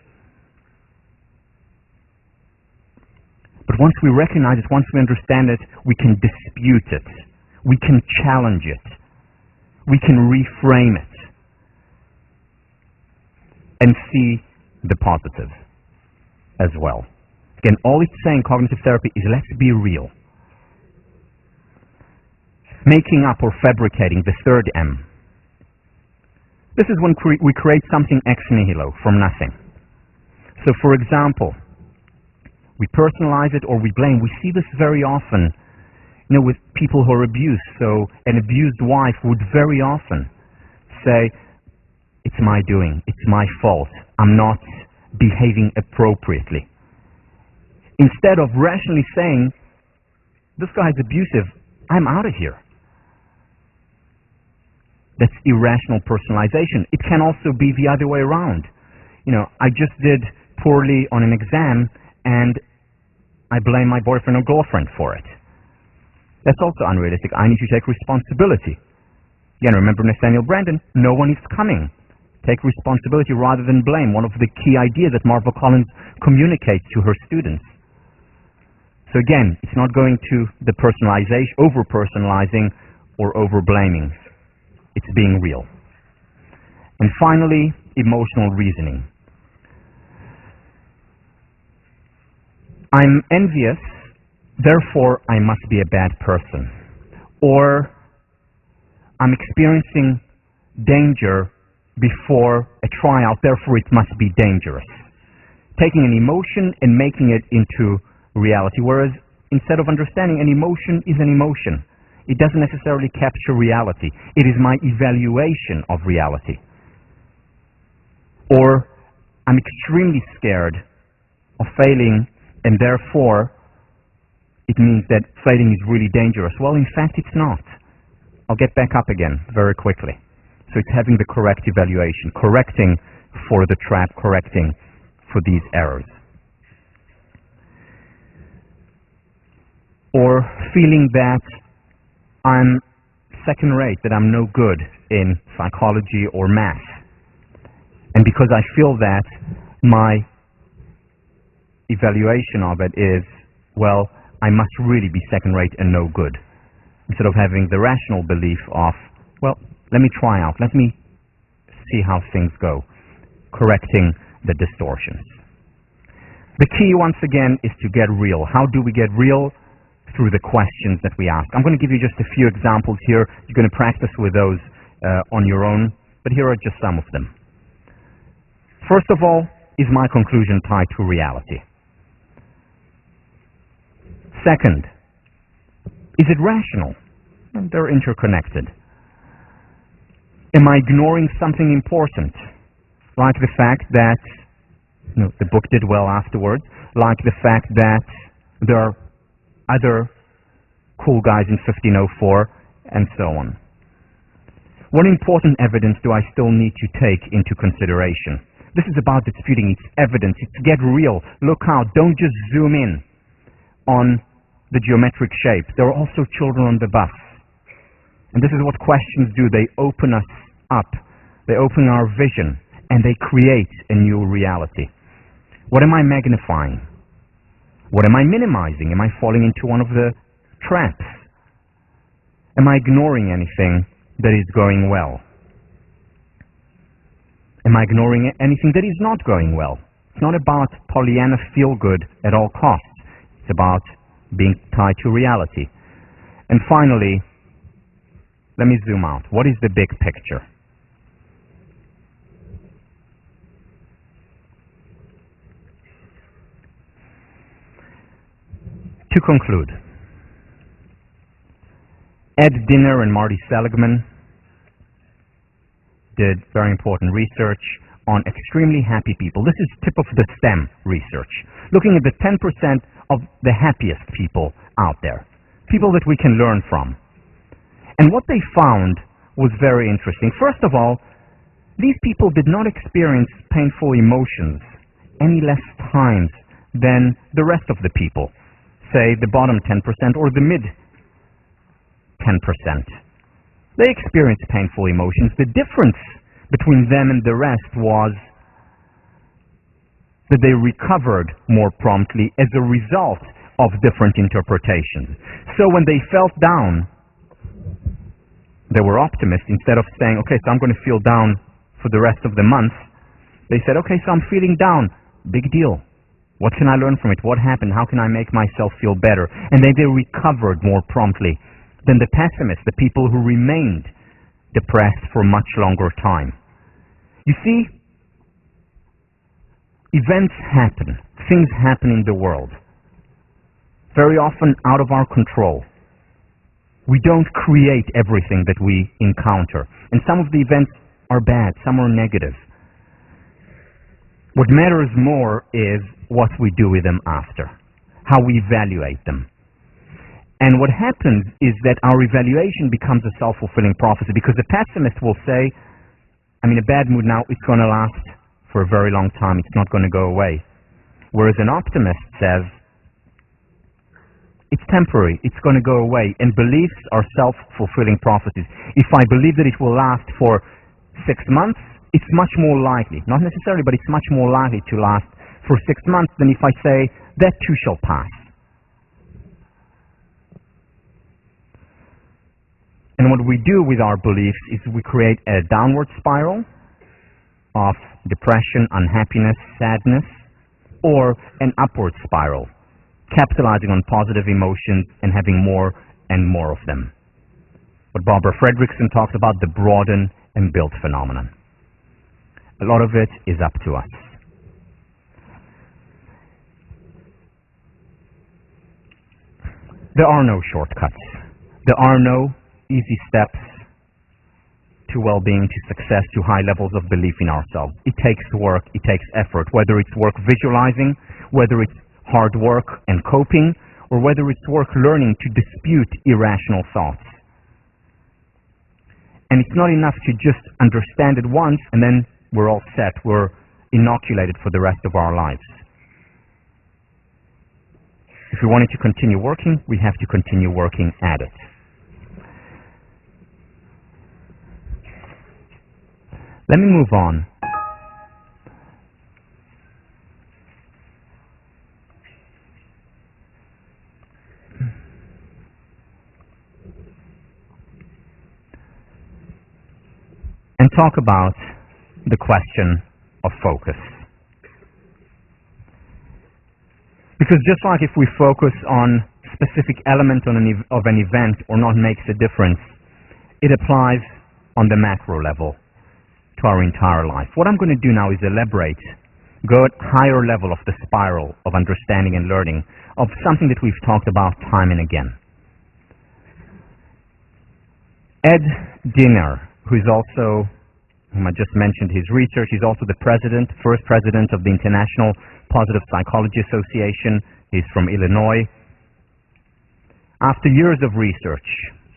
But once we recognize it, once we understand it, we can dispute it. We can challenge it. We can reframe it. And see the positive as well. Again, all it's saying, cognitive therapy, is let's be real. Making up or fabricating, the third M. This is when we create something ex nihilo, from nothing. So for example, we personalize it or we blame. We see this very often, with people who are abused. So an abused wife would very often say, it's my doing, it's my fault, I'm not behaving appropriately. Instead of rationally saying, this guy is abusive, I'm out of here. That's irrational personalization. It can also be the other way around. I just did poorly on an exam, and I blame my boyfriend or girlfriend for it. That's also unrealistic. I need to take responsibility. Again, remember Nathaniel Branden, no one is coming. Take responsibility rather than blame, one of the key ideas that Marva Collins communicates to her students. So again, it's not going to the personalization, over-personalizing or over-blaming. It's being real. And finally, emotional reasoning. I'm envious, therefore I must be a bad person. Or I'm experiencing danger before a tryout, therefore it must be dangerous. Taking an emotion and making it into reality, whereas instead of understanding, an emotion is an emotion. It doesn't necessarily capture reality. It is my evaluation of reality. Or I'm extremely scared of failing, and therefore it means that failing is really dangerous. Well, in fact, it's not. I'll get back up again very quickly. So it's having the correct evaluation, correcting for the trap, correcting for these errors. Or feeling that I'm second rate, that I'm no good in psychology or math. And because I feel that, my evaluation of it is, well, I must really be second rate and no good. Instead of having the rational belief of, well, let me try out, let me see how things go, correcting the distortions. The key, once again, is to get real. How do we get real? Through the questions that we ask. I'm going to give you just a few examples here. You're going to practice with those on your own, but here are just some of them. First of all, is my conclusion tied to reality? Second, is it rational? And they're interconnected. Am I ignoring something important? Like the fact that the book did well afterwards, like the fact that there are other cool guys in 1504, and so on. What important evidence do I still need to take into consideration? This is about disputing. It's evidence. It's get real. Look out. Don't just zoom in on the geometric shapes. There are also children on the bus. And this is what questions do. They open us up. They open our vision, and they create a new reality. What am I magnifying? What am I minimizing? Am I falling into one of the traps? Am I ignoring anything that is going well? Am I ignoring anything that is not going well? It's not about Pollyanna feel-good at all costs. It's about being tied to reality. And finally, let me zoom out. What is the big picture? To conclude, Ed Dinner and Marty Seligman did very important research on extremely happy people. This is tip of the stem research, looking at the 10% of the happiest people out there, people that we can learn from. And what they found was very interesting. First of all, these people did not experience painful emotions any less times than the rest of the people, say the bottom 10% or the mid 10%. They experienced painful emotions. The difference between them and the rest was that they recovered more promptly as a result of different interpretations. So when they felt down, they were optimists. Instead of saying, okay, so I'm going to feel down for the rest of the month, they said, okay, so I'm feeling down. Big deal. What can I learn from it? What happened? How can I make myself feel better? And then they recovered more promptly than the pessimists, the people who remained depressed for much longer time. You see, events happen. Things happen in the world. Very often out of our control. We don't create everything that we encounter. And some of the events are bad, some are negative. What matters more is what we do with them after, how we evaluate them. And what happens is that our evaluation becomes a self-fulfilling prophecy, because the pessimist will say, I'm in a bad mood now, it's going to last for a very long time, it's not going to go away. Whereas an optimist says, it's temporary, it's going to go away. And beliefs are self-fulfilling prophecies. If I believe that it will last for 6 months, it's much more likely, not necessarily, but it's much more likely to last for 6 months than if I say, that too shall pass. And what we do with our beliefs is we create a downward spiral of depression, unhappiness, sadness, or an upward spiral, capitalizing on positive emotions and having more and more of them. What Barbara Fredrickson talks about, the broaden and build phenomenon. A lot of it is up to us. There are no shortcuts. There are no easy steps to well-being, to success, to high levels of belief in ourselves. It takes work, it takes effort, whether it's work visualizing, whether it's hard work and coping, or whether it's work learning to dispute irrational thoughts. And it's not enough to just understand it once and then we're all set, we're inoculated for the rest of our lives. If we wanted to continue working, we have to continue working at it. Let me move on. And talk about the question of focus. Because just like if we focus on a specific element of an event or not makes a difference, it applies on the macro level to our entire life. What I'm going to do now is elaborate, go at higher level of the spiral of understanding and learning of something that we've talked about time and again. Ed Diener, who is also, whom I just mentioned his research, he's also the first president of the International Positive Psychology Association. He's from Illinois. After years of research,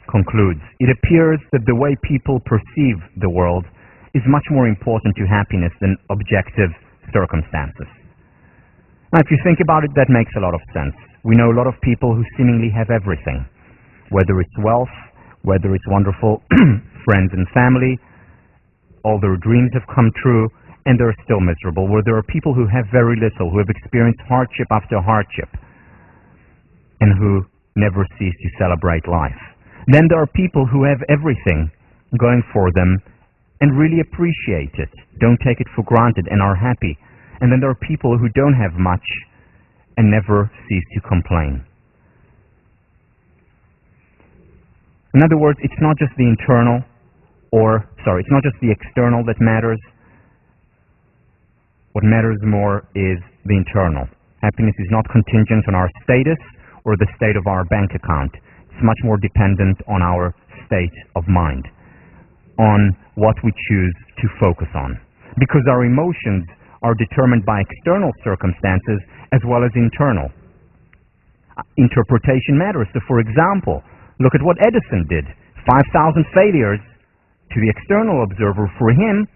concludes, it appears that the way people perceive the world is much more important to happiness than objective circumstances. Now, if you think about it, that makes a lot of sense. We know a lot of people who seemingly have everything, whether it's wealth, whether it's wonderful friends and family, all their dreams have come true, and they're still miserable, where there are people who have very little, who have experienced hardship after hardship, and who never cease to celebrate life. Then there are people who have everything going for them and really appreciate it, don't take it for granted, and are happy. And then there are people who don't have much and never cease to complain. In other words, it's not just the internal, it's not just the external that matters. What matters more is the internal. Happiness is not contingent on our status or the state of our bank account. It's much more dependent on our state of mind, on what we choose to focus on. Because our emotions are determined by external circumstances as well as internal. Interpretation matters. So, for example, look at what Edison did. 5,000 failures to the external observer. For him,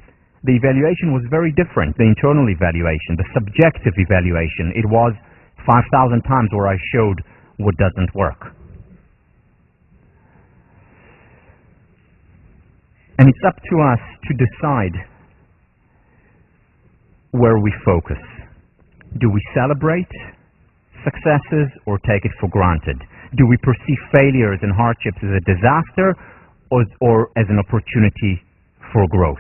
the evaluation was very different. The internal evaluation, the subjective evaluation, it was 5,000 times where I showed what doesn't work. And it's up to us to decide where we focus. Do we celebrate successes or take it for granted? Do we perceive failures and hardships as a disaster or as an opportunity for growth?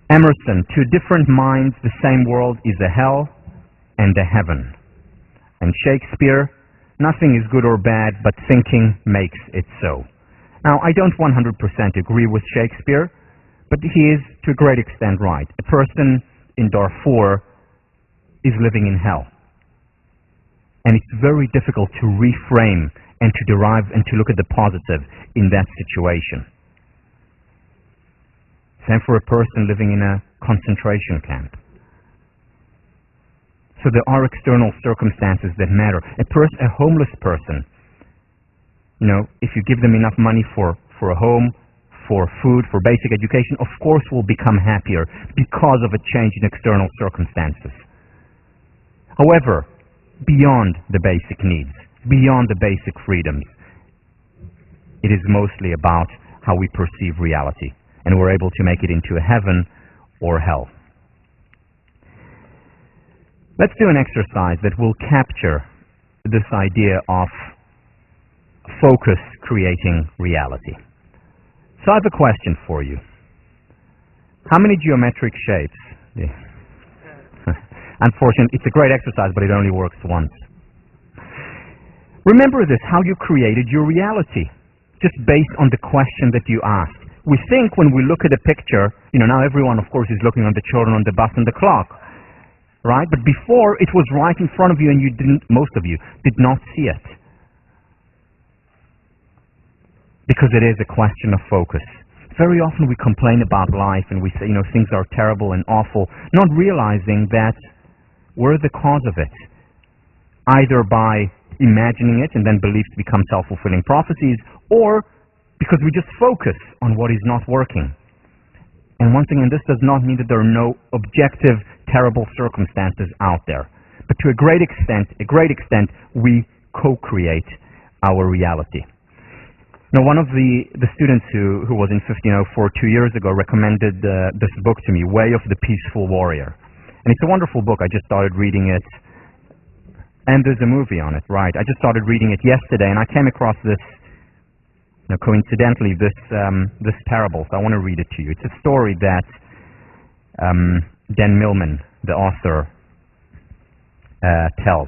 Emerson, to different minds, the same world is a hell and a heaven. And Shakespeare, nothing is good or bad, but thinking makes it so. Now, I don't 100% agree with Shakespeare, but he is to a great extent right. A person in Darfur is living in hell. And it's very difficult to reframe and to derive and to look at the positive in that situation. Same for a person living in a concentration camp. So there are external circumstances that matter. A homeless person, if you give them enough money for a home, for food, for basic education, of course will become happier because of a change in external circumstances. However, beyond the basic needs, beyond the basic freedoms, it is mostly about how we perceive reality, and we're able to make it into a heaven or hell. Let's do an exercise that will capture this idea of focus creating reality. So I have a question for you. How many geometric shapes? Yeah. Unfortunately, it's a great exercise, but it only works once. Remember this, how you created your reality, just based on the question that you asked. We think when we look at a picture, now everyone, of course, is looking on the children on the bus and the clock, right? But before, it was right in front of you and most of you did not see it. Because it is a question of focus. Very often we complain about life and we say, things are terrible and awful, not realizing that we're the cause of it. Either by imagining it and then beliefs become self-fulfilling prophecies, or because we just focus on what is not working. And once again, this does not mean that there are no objective, terrible circumstances out there. But to a great extent, we co-create our reality. Now, one of the students who was in 1504 2 years ago recommended this book to me, Way of the Peaceful Warrior. And it's a wonderful book. I just started reading it. And there's a movie on it, right? I just started reading it yesterday, and I came across this, coincidentally, this parable. So I want to read it to you. It's a story that Dan Millman, the author, tells.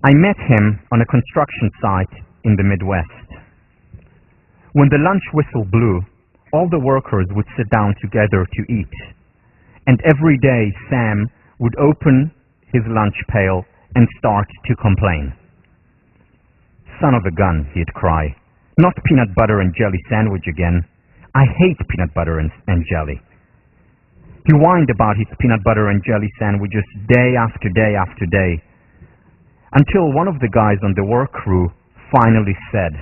I met him on a construction site in the Midwest. When the lunch whistle blew, all the workers would sit down together to eat. And every day, Sam would open his lunch pail and start to complain. Son of a gun, he'd cry. Not peanut butter and jelly sandwich again. I hate peanut butter and jelly. He whined about his peanut butter and jelly sandwiches day after day after day, until one of the guys on the work crew finally said,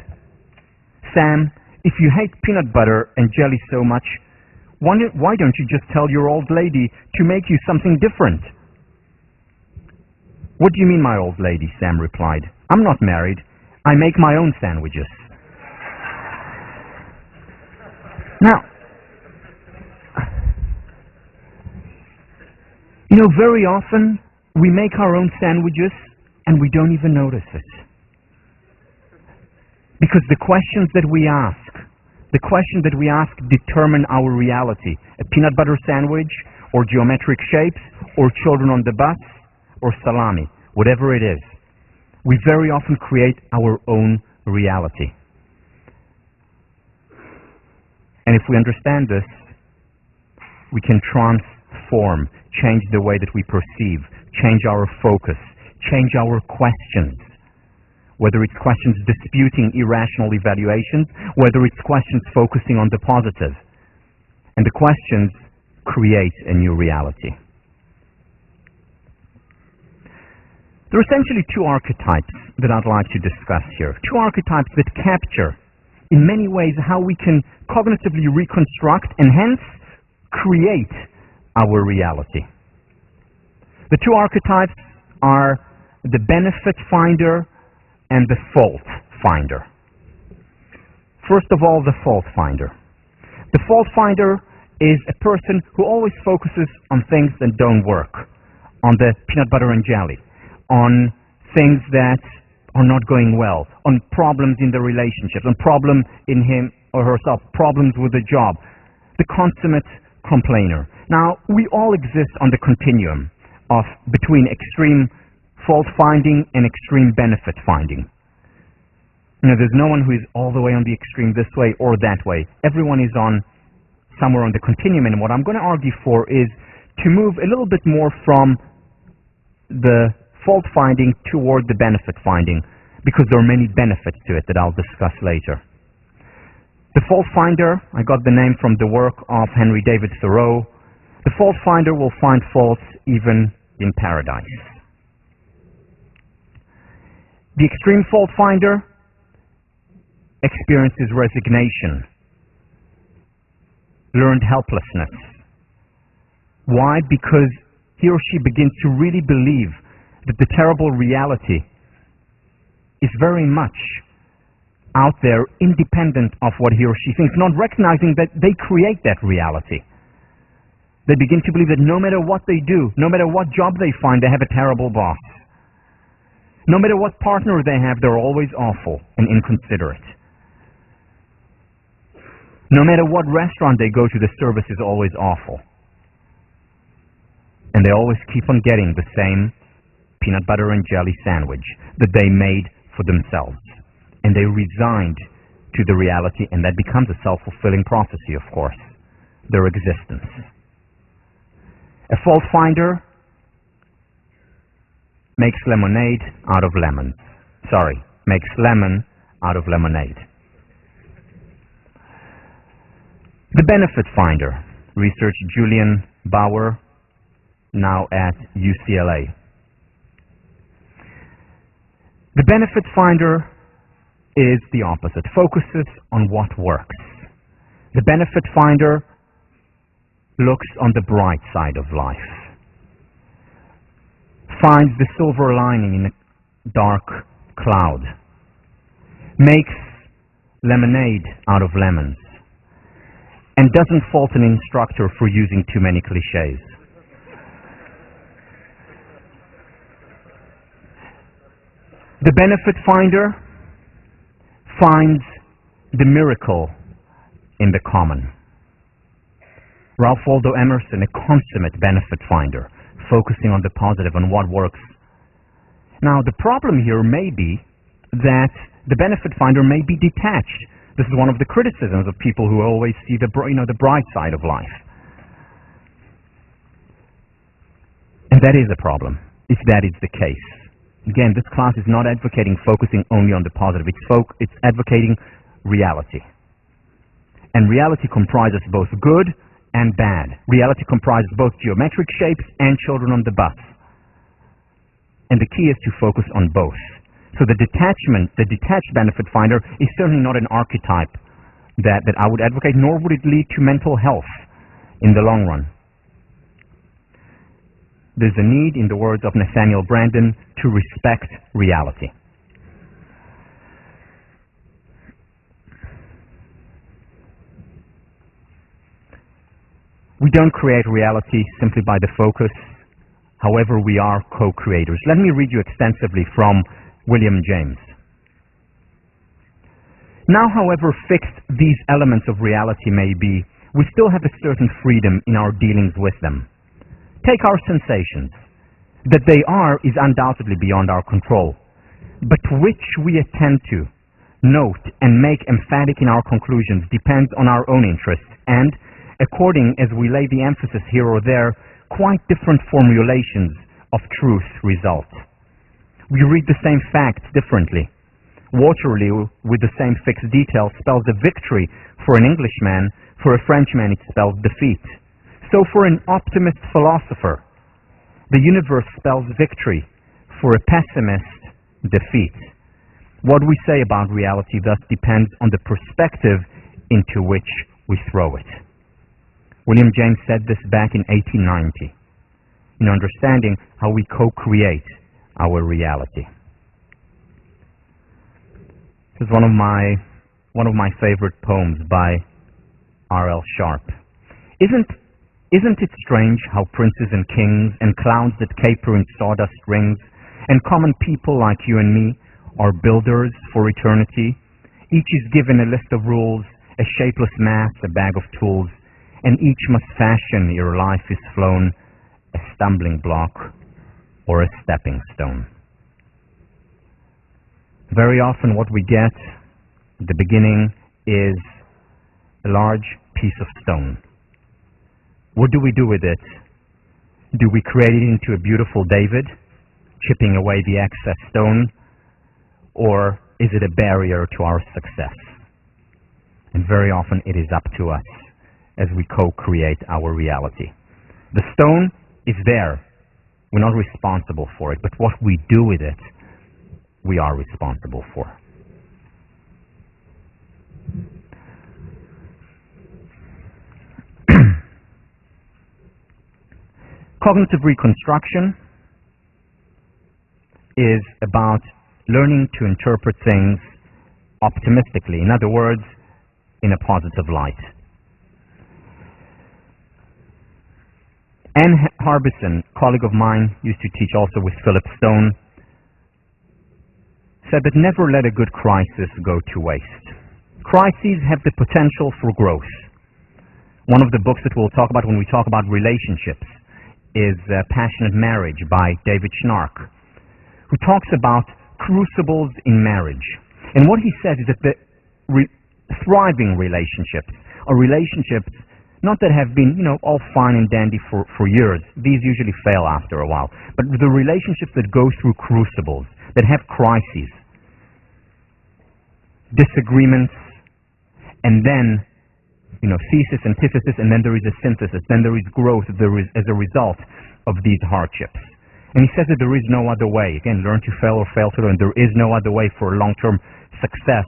Sam, if you hate peanut butter and jelly so much, why don't you just tell your old lady to make you something different? What do you mean, my old lady? Sam replied. I'm not married. I make my own sandwiches. Now, very often we make our own sandwiches and we don't even notice it. Because the questions that we ask determine our reality. A peanut butter sandwich, or geometric shapes, or children on the bus, or salami, whatever it is. We very often create our own reality. And if we understand this, we can transform, change the way that we perceive, change our focus, change our questions. Whether it's questions disputing irrational evaluations, whether it's questions focusing on the positive. And the questions create a new reality. There are essentially two archetypes that I'd like to discuss here. Two archetypes that capture, in many ways, how we can cognitively reconstruct and hence create our reality. The two archetypes are the benefit finder and the fault finder. First of all, the fault finder. The fault finder is a person who always focuses on things that don't work, on the peanut butter and jelly, on things that are not going well, on problems in the relationships, on problems in him or herself, problems with the job, the consummate complainer. Now, we all exist on the continuum between extreme fault finding and extreme benefit finding. There's no one who is all the way on the extreme this way or that way. Everyone is on somewhere on the continuum, and what I'm going to argue for is to move a little bit more from the fault finding toward the benefit finding, because there are many benefits to it that I'll discuss later. The fault finder, I got the name from the work of Henry David Thoreau. The fault finder will find faults even in paradise. The extreme fault finder experiences resignation, learned helplessness. Why? Because he or she begins to really believe that the terrible reality is very much out there, independent of what he or she thinks, not recognizing that they create that reality. They begin to believe that no matter what they do, no matter what job they find, they have a terrible boss. No matter what partner they have, they're always awful and inconsiderate. No matter what restaurant they go to, the service is always awful. And they always keep on getting the same peanut butter and jelly sandwich that they made for themselves. And they resigned to the reality, and that becomes a self-fulfilling prophecy, of course, their existence. A fault finder makes lemonade out of lemons. Makes lemon out of lemonade. The benefit finder, research Julian Bauer, now at UCLA. The benefit finder is the opposite, focuses on what works. The benefit finder looks on the bright side of life, finds the silver lining in a dark cloud, makes lemonade out of lemons, and doesn't fault an instructor for using too many cliches. The benefit finder finds the miracle in the common. Ralph Waldo Emerson, a consummate benefit finder, focusing on the positive, on what works. Now, the problem here may be that the benefit finder may be detached. This is one of the criticisms of people who always see the bright side of life. And that is a problem, if that is the case. Again, this class is not advocating focusing only on the positive. It's advocating reality. And reality comprises both good and bad. Reality comprises both geometric shapes and children on the bus. And the key is to focus on both. So the detached benefit finder is certainly not an archetype that I would advocate, nor would it lead to mental health in the long run. There's a need, in the words of Nathaniel Branden, to respect reality. We don't create reality simply by the focus. However, we are co-creators. Let me read you extensively from William James. Now, however fixed these elements of reality may be, we still have a certain freedom in our dealings with them. Take our sensations. That they are is undoubtedly beyond our control, but which we attend to, note, and make emphatic in our conclusions depends on our own interests, and, according as we lay the emphasis here or there, quite different formulations of truth result. We read the same facts differently. Waterloo, with the same fixed detail, spells a victory for an Englishman. For a Frenchman, it spells defeat. So for an optimist philosopher, the universe spells victory. For a pessimist, defeat. What we say about reality thus depends on the perspective into which we throw it. William James said this back in 1890, in understanding how we co-create our reality. This is one of my favorite poems by R.L. Sharp. Isn't it strange how princes and kings and clowns that caper in sawdust rings and common people like you and me are builders for eternity? Each is given a list of rules, a shapeless mass, a bag of tools, and each must fashion ere life is flown a stumbling block or a stepping stone. Very often what we get at the beginning is a large piece of stone. What do we do with it? Do we create it into a beautiful David, chipping away the excess stone, or is it a barrier to our success? And very often it is up to us as we co-create our reality. The stone is there. We're not responsible for it, but what we do with it, we are responsible for. Cognitive reconstruction is about learning to interpret things optimistically. In other words, in a positive light. Anne Harbison, colleague of mine, used to teach also with Philip Stone, said that never let a good crisis go to waste. Crises have the potential for growth. One of the books that we'll talk about when we talk about relationships is Passionate Marriage by David Schnark, who talks about crucibles in marriage. And what he says is that the thriving relationships are relationships not that have been, all fine and dandy for years. These usually fail after a while. But the relationships that go through crucibles, that have crises, disagreements, and then, thesis, antithesis, and then there is a synthesis, then there is growth as a result of these hardships. And he says that there is no other way. Again, learn to fail or fail to learn. There is no other way for long-term success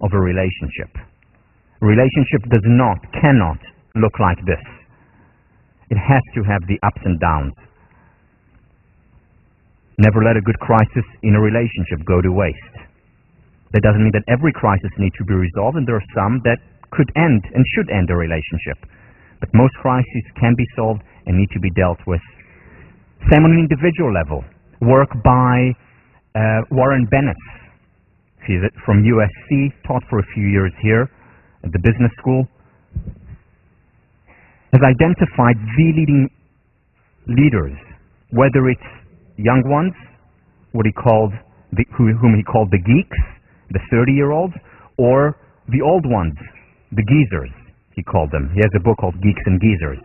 of a relationship. A relationship cannot look like this. It has to have the ups and downs. Never let a good crisis in a relationship go to waste. That doesn't mean that every crisis needs to be resolved, and there are some that could end and should end a relationship. But most crises can be solved and need to be dealt with. Same on an individual level. Work by Warren Bennett. He's from USC, taught for a few years here at the business school. Has identified the leading leaders, whether it's young ones, whom he called the geeks, the 30-year-olds, or the old ones, the geezers, he called them. He has a book called Geeks and Geezers,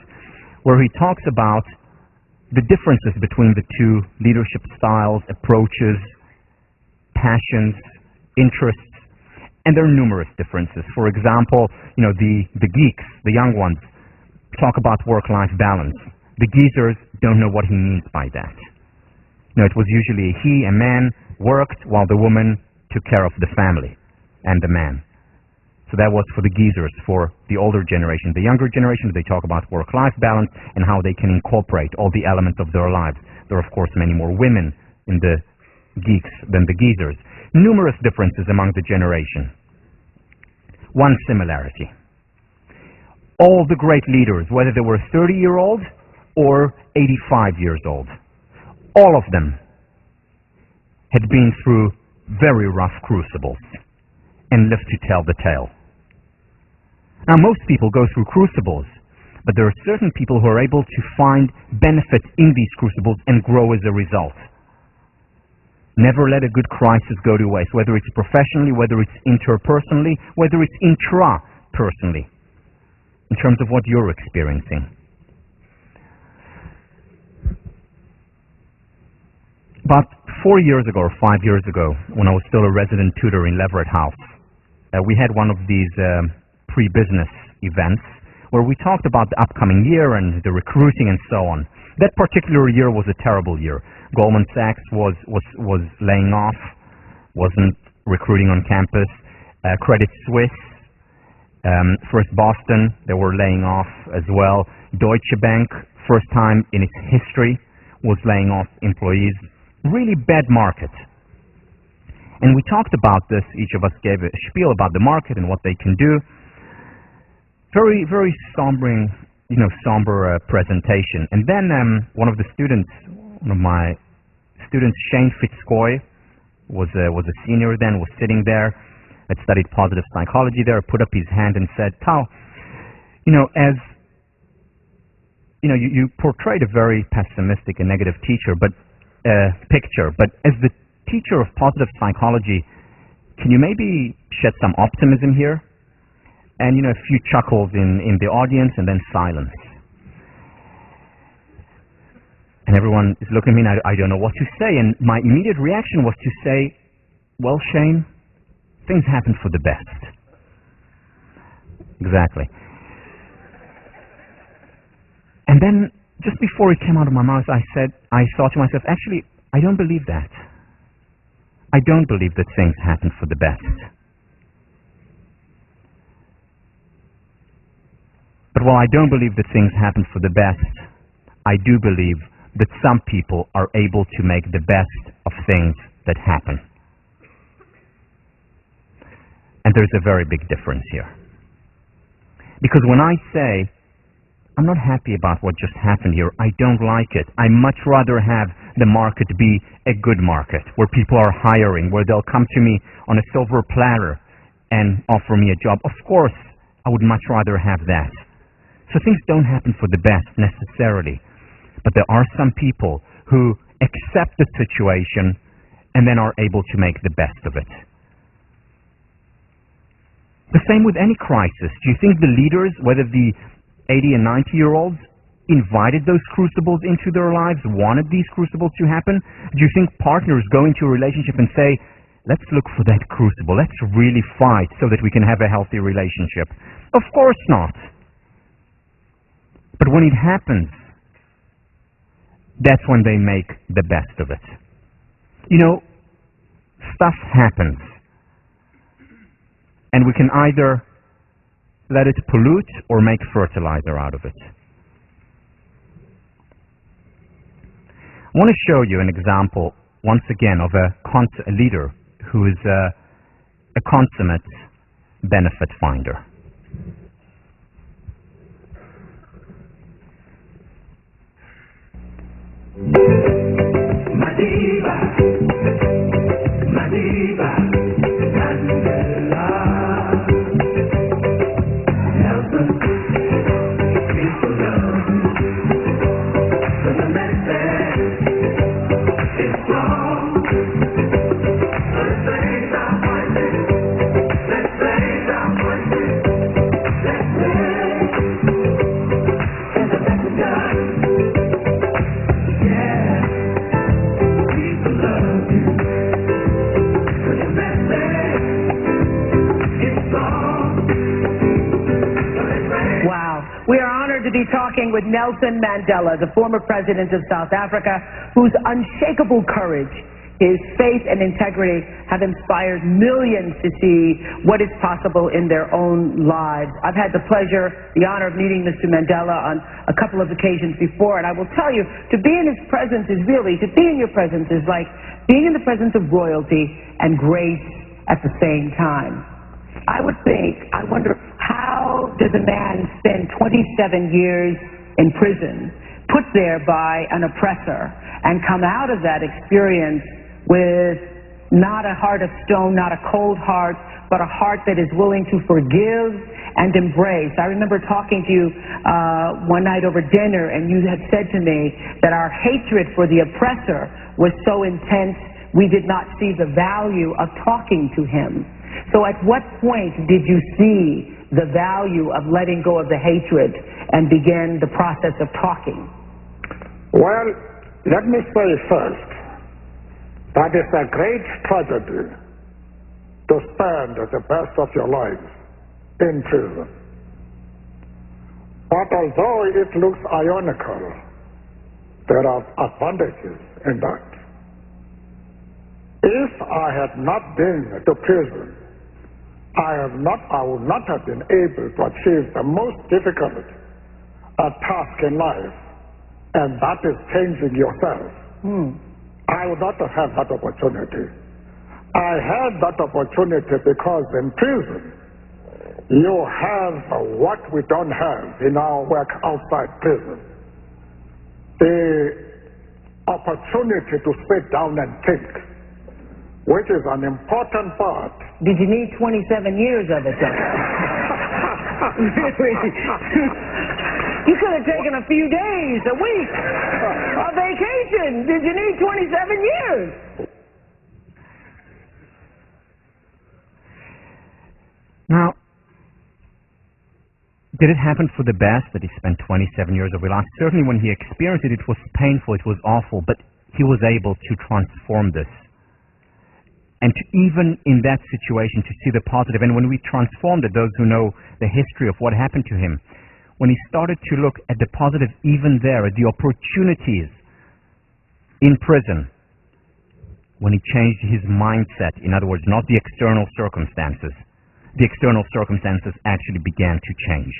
where he talks about the differences between the two leadership styles, approaches, passions, interests, and there are numerous differences. For example, the geeks, the young ones, talk about work-life balance. The geezers don't know what he means by that. It was usually a man worked while the woman took care of the family and the man. So that was for the geezers, for the older generation. The younger generation, they talk about work-life balance and how they can incorporate all the elements of their lives. There are, of course, many more women in the geeks than the geezers. Numerous differences among the generation. One similarity. All the great leaders, whether they were 30-year-old or 85 years old, all of them had been through very rough crucibles and lived to tell the tale. Now, most people go through crucibles, but there are certain people who are able to find benefits in these crucibles and grow as a result. Never let a good crisis go to waste, whether it's professionally, whether it's interpersonally, whether it's intrapersonally, in terms of what you're experiencing. About 4 years ago or 5 years ago, when I was still a resident tutor in Leverett House, we had one of these pre-business events where we talked about the upcoming year and the recruiting and so on. That particular year was a terrible year. Goldman Sachs was laying off, wasn't recruiting on campus. Credit Suisse, First Boston, they were laying off as well. Deutsche Bank, first time in its history, was laying off employees. Really bad market. And we talked about this. Each of us gave a spiel about the market and what they can do. Very, very somber presentation. And then one of my students, Shane Fitzcoy, was a senior then, was sitting there, had studied positive psychology there, put up his hand and said, Tal, as you portrayed a very pessimistic and negative picture, but as the teacher of positive psychology, can you maybe shed some optimism here? And a few chuckles in the audience, and then silence. And everyone is looking at me, and I don't know what to say. And my immediate reaction was to say, well, Shane, things happen for the best. Exactly. And then, just before it came out of my mouth, I thought to myself, actually, I don't believe that. I don't believe that things happen for the best. But while I don't believe that things happen for the best, I do believe that some people are able to make the best of things that happen. And there's a very big difference here. Because when I say, I'm not happy about what just happened here, I don't like it, I much rather have the market be a good market, where people are hiring, where they'll come to me on a silver platter and offer me a job. Of course, I would much rather have that. So things don't happen for the best necessarily. But there are some people who accept the situation and then are able to make the best of it. The same with any crisis. Do you think the leaders, whether the 80 and 90-year-olds, invited those crucibles into their lives, wanted these crucibles to happen? Do you think partners go into a relationship and say, let's look for that crucible, let's really fight so that we can have a healthy relationship? Of course not. But when it happens, that's when they make the best of it. You know, stuff happens. And we can either let it pollute or make fertilizer out of it. I want to show you an example, once again, of a leader who is a consummate benefit finder. To be talking with Nelson Mandela, the former president of South Africa, whose unshakable courage, his faith and integrity have inspired millions to see what is possible in their own lives. I've had the pleasure, the honor of meeting Mr. Mandela on a couple of occasions before, and I will tell you, to be in his presence is really, to be in your presence is like being in the presence of royalty and grace at the same time. I wonder, how does a man spend 27 years in prison, put there by an oppressor, and come out of that experience with not a heart of stone, not a cold heart, but a heart that is willing to forgive and embrace? I remember talking to you one night over dinner, and you had said to me that our hatred for the oppressor was so intense we did not see the value of talking to him. So at what point did you see the value of letting go of the hatred and begin the process of talking? Well, let me say first that it's a great tragedy to spend the best of your life in prison. But although it looks ironical, there are advantages in that. If I had not been to prison, I would not have been able to achieve the most difficult task in life, and that is changing yourself. I would not have had that opportunity. I had that opportunity because in prison you have what we don't have in our work outside prison. The opportunity to sit down and think, which is an important part. Did you need 27 years of it, though? You could have taken a few days, a week, a vacation. Did you need 27 years? Now, did it happen for the best that he spent 27 years of his life? Certainly when he experienced it, it was painful, it was awful, but he was able to transform this. And to even in that situation to see the positive. And when we transformed it, those who know the history of what happened to him, when he started to look at the positive even there, at the opportunities in prison, when he changed his mindset, in other words, not the external circumstances actually began to change.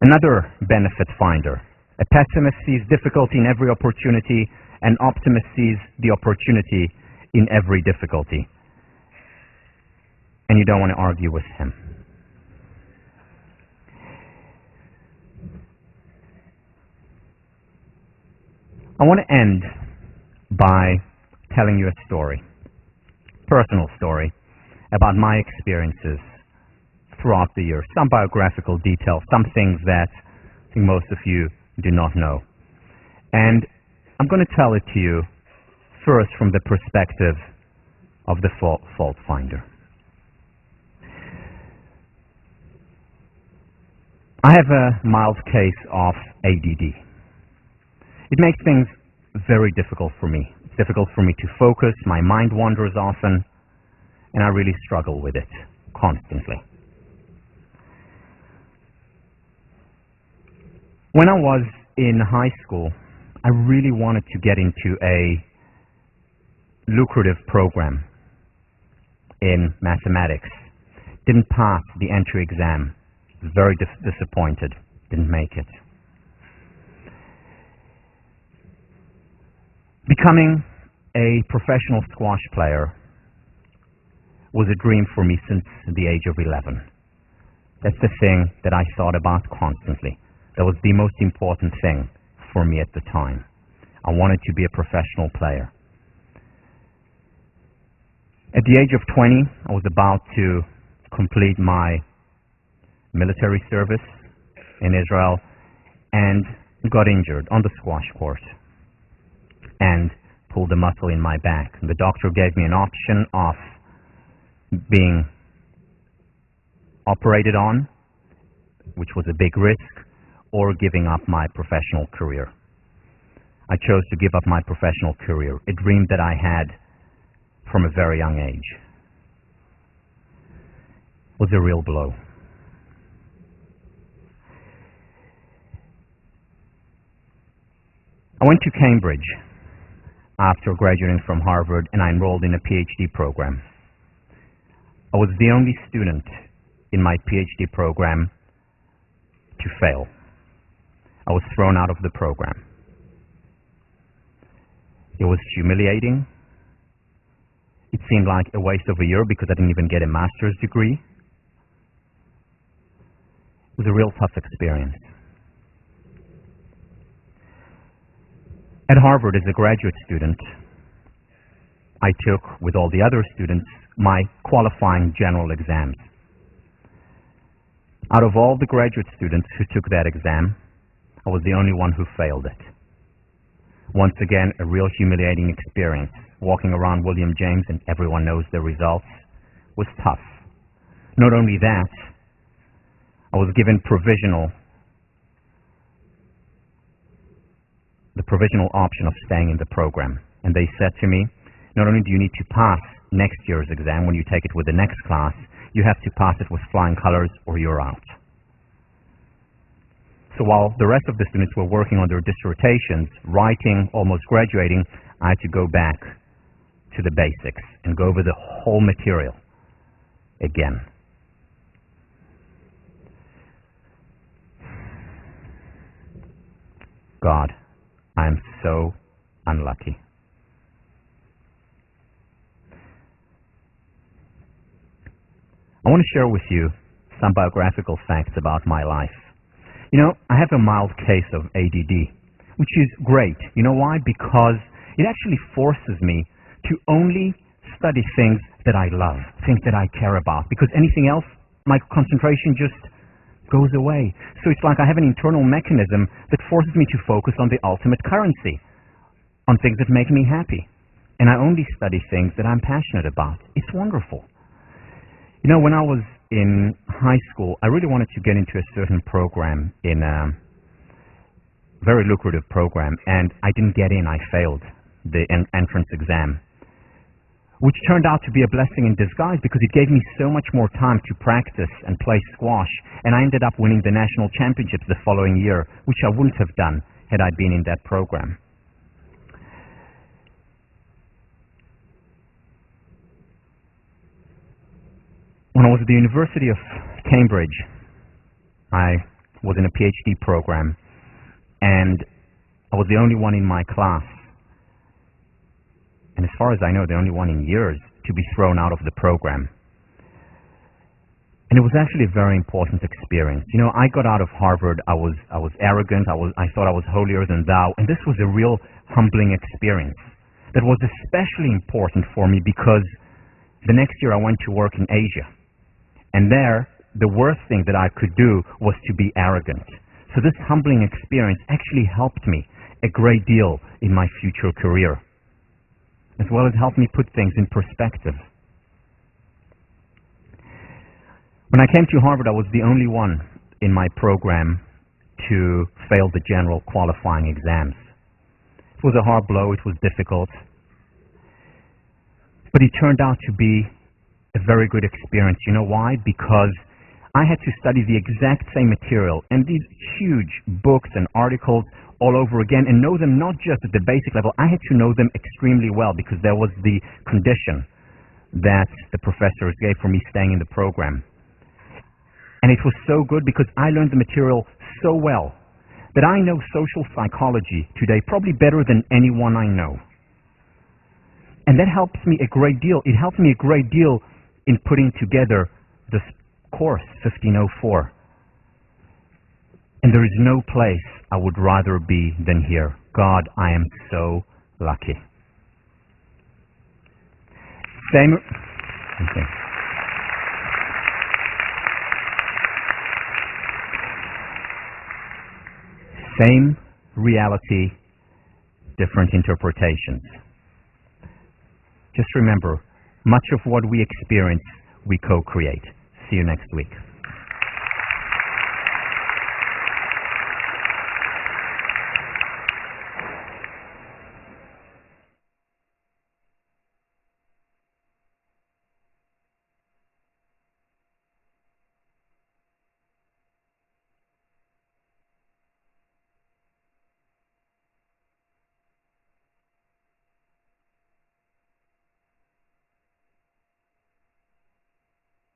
Another benefit finder. A pessimist sees difficulty in every opportunity, an optimist sees the opportunity in every difficulty. And you don't want to argue with him. I want to end by telling you a story, personal story, about my experiences throughout the year. Some biographical details, some things that I think most of you do not know. And I'm going to tell it to you first from the perspective of the fault finder. I have a mild case of ADD. It makes things very difficult for me. It's difficult for me to focus. My mind wanders often, and I really struggle with it constantly. When I was in high school, I really wanted to get into a lucrative program in mathematics. Didn't pass the entry exam. Was very disappointed. Didn't make it. Becoming a professional squash player was a dream for me since the age of 11. That's the thing that I thought about constantly. That was the most important thing for me at the time. I wanted to be a professional player. At the age of 20, I was about to complete my military service in Israel and got injured on the squash court and pulled a muscle in my back. And the doctor gave me an option of being operated on, which was a big risk, or giving up my professional career. I chose to give up my professional career, a dream that I had from a very young age. It was a real blow. I went to Cambridge after graduating from Harvard, and I enrolled in a PhD program. I was the only student in my PhD program to fail. I was thrown out of the program. It was humiliating. It seemed like a waste of a year because I didn't even get a master's degree. It was a real tough experience. At Harvard, as a graduate student, I took, with all the other students, my qualifying general exams. Out of all the graduate students who took that exam, I was the only one who failed it. Once again, a real humiliating experience. Walking around William James and everyone knows the results was tough. Not only that, I was given the provisional option of staying in the program. And they said to me, not only do you need to pass next year's exam when you take it with the next class, you have to pass it with flying colors or you're out. So while the rest of the students were working on their dissertations, writing, almost graduating, I had to go back to the basics and go over the whole material again. God, I am so unlucky. I want to share with you some biographical facts about my life. You know, I have a mild case of ADD, which is great. You know why? Because it actually forces me to only study things that I love, things that I care about, because anything else, my concentration just goes away. So it's like I have an internal mechanism that forces me to focus on the ultimate currency, on things that make me happy. And I only study things that I'm passionate about. It's wonderful. You know, when I was in high school, I really wanted to get into a certain program, in a very lucrative program, and I didn't get in. I failed the entrance exam, which turned out to be a blessing in disguise because it gave me so much more time to practice and play squash, and I ended up winning the national championships the following year, which I wouldn't have done had I been in that program. When I was at the University of Cambridge, I was in a PhD program, and I was the only one in my class, and as far as I know, the only one in years to be thrown out of the program. And And it was actually a very important experience. You know, I got out of Harvard, I was arrogant, I thought I was holier than thou, and this was a real humbling experience that was especially important for me because the next year I went to work in Asia. And there, the worst thing that I could do was to be arrogant. So this humbling experience actually helped me a great deal in my future career, as well as helped me put things in perspective. When I came to Harvard, I was the only one in my program to fail the general qualifying exams. It was a hard blow, it was difficult, but it turned out to be a very good experience. You know why? Because I had to study the exact same material and these huge books and articles all over again and know them not just at the basic level. I had to know them extremely well because there was the condition that the professors gave for me staying in the program. And it was so good because I learned the material so well that I know social psychology today probably better than anyone I know. And that helps me a great deal. It helped me a great deal in putting together this course, 1504. And there is no place I would rather be than here. God, I am so lucky. Same reality, different interpretations. Just remember, much of what we experience, we co-create. See you next week.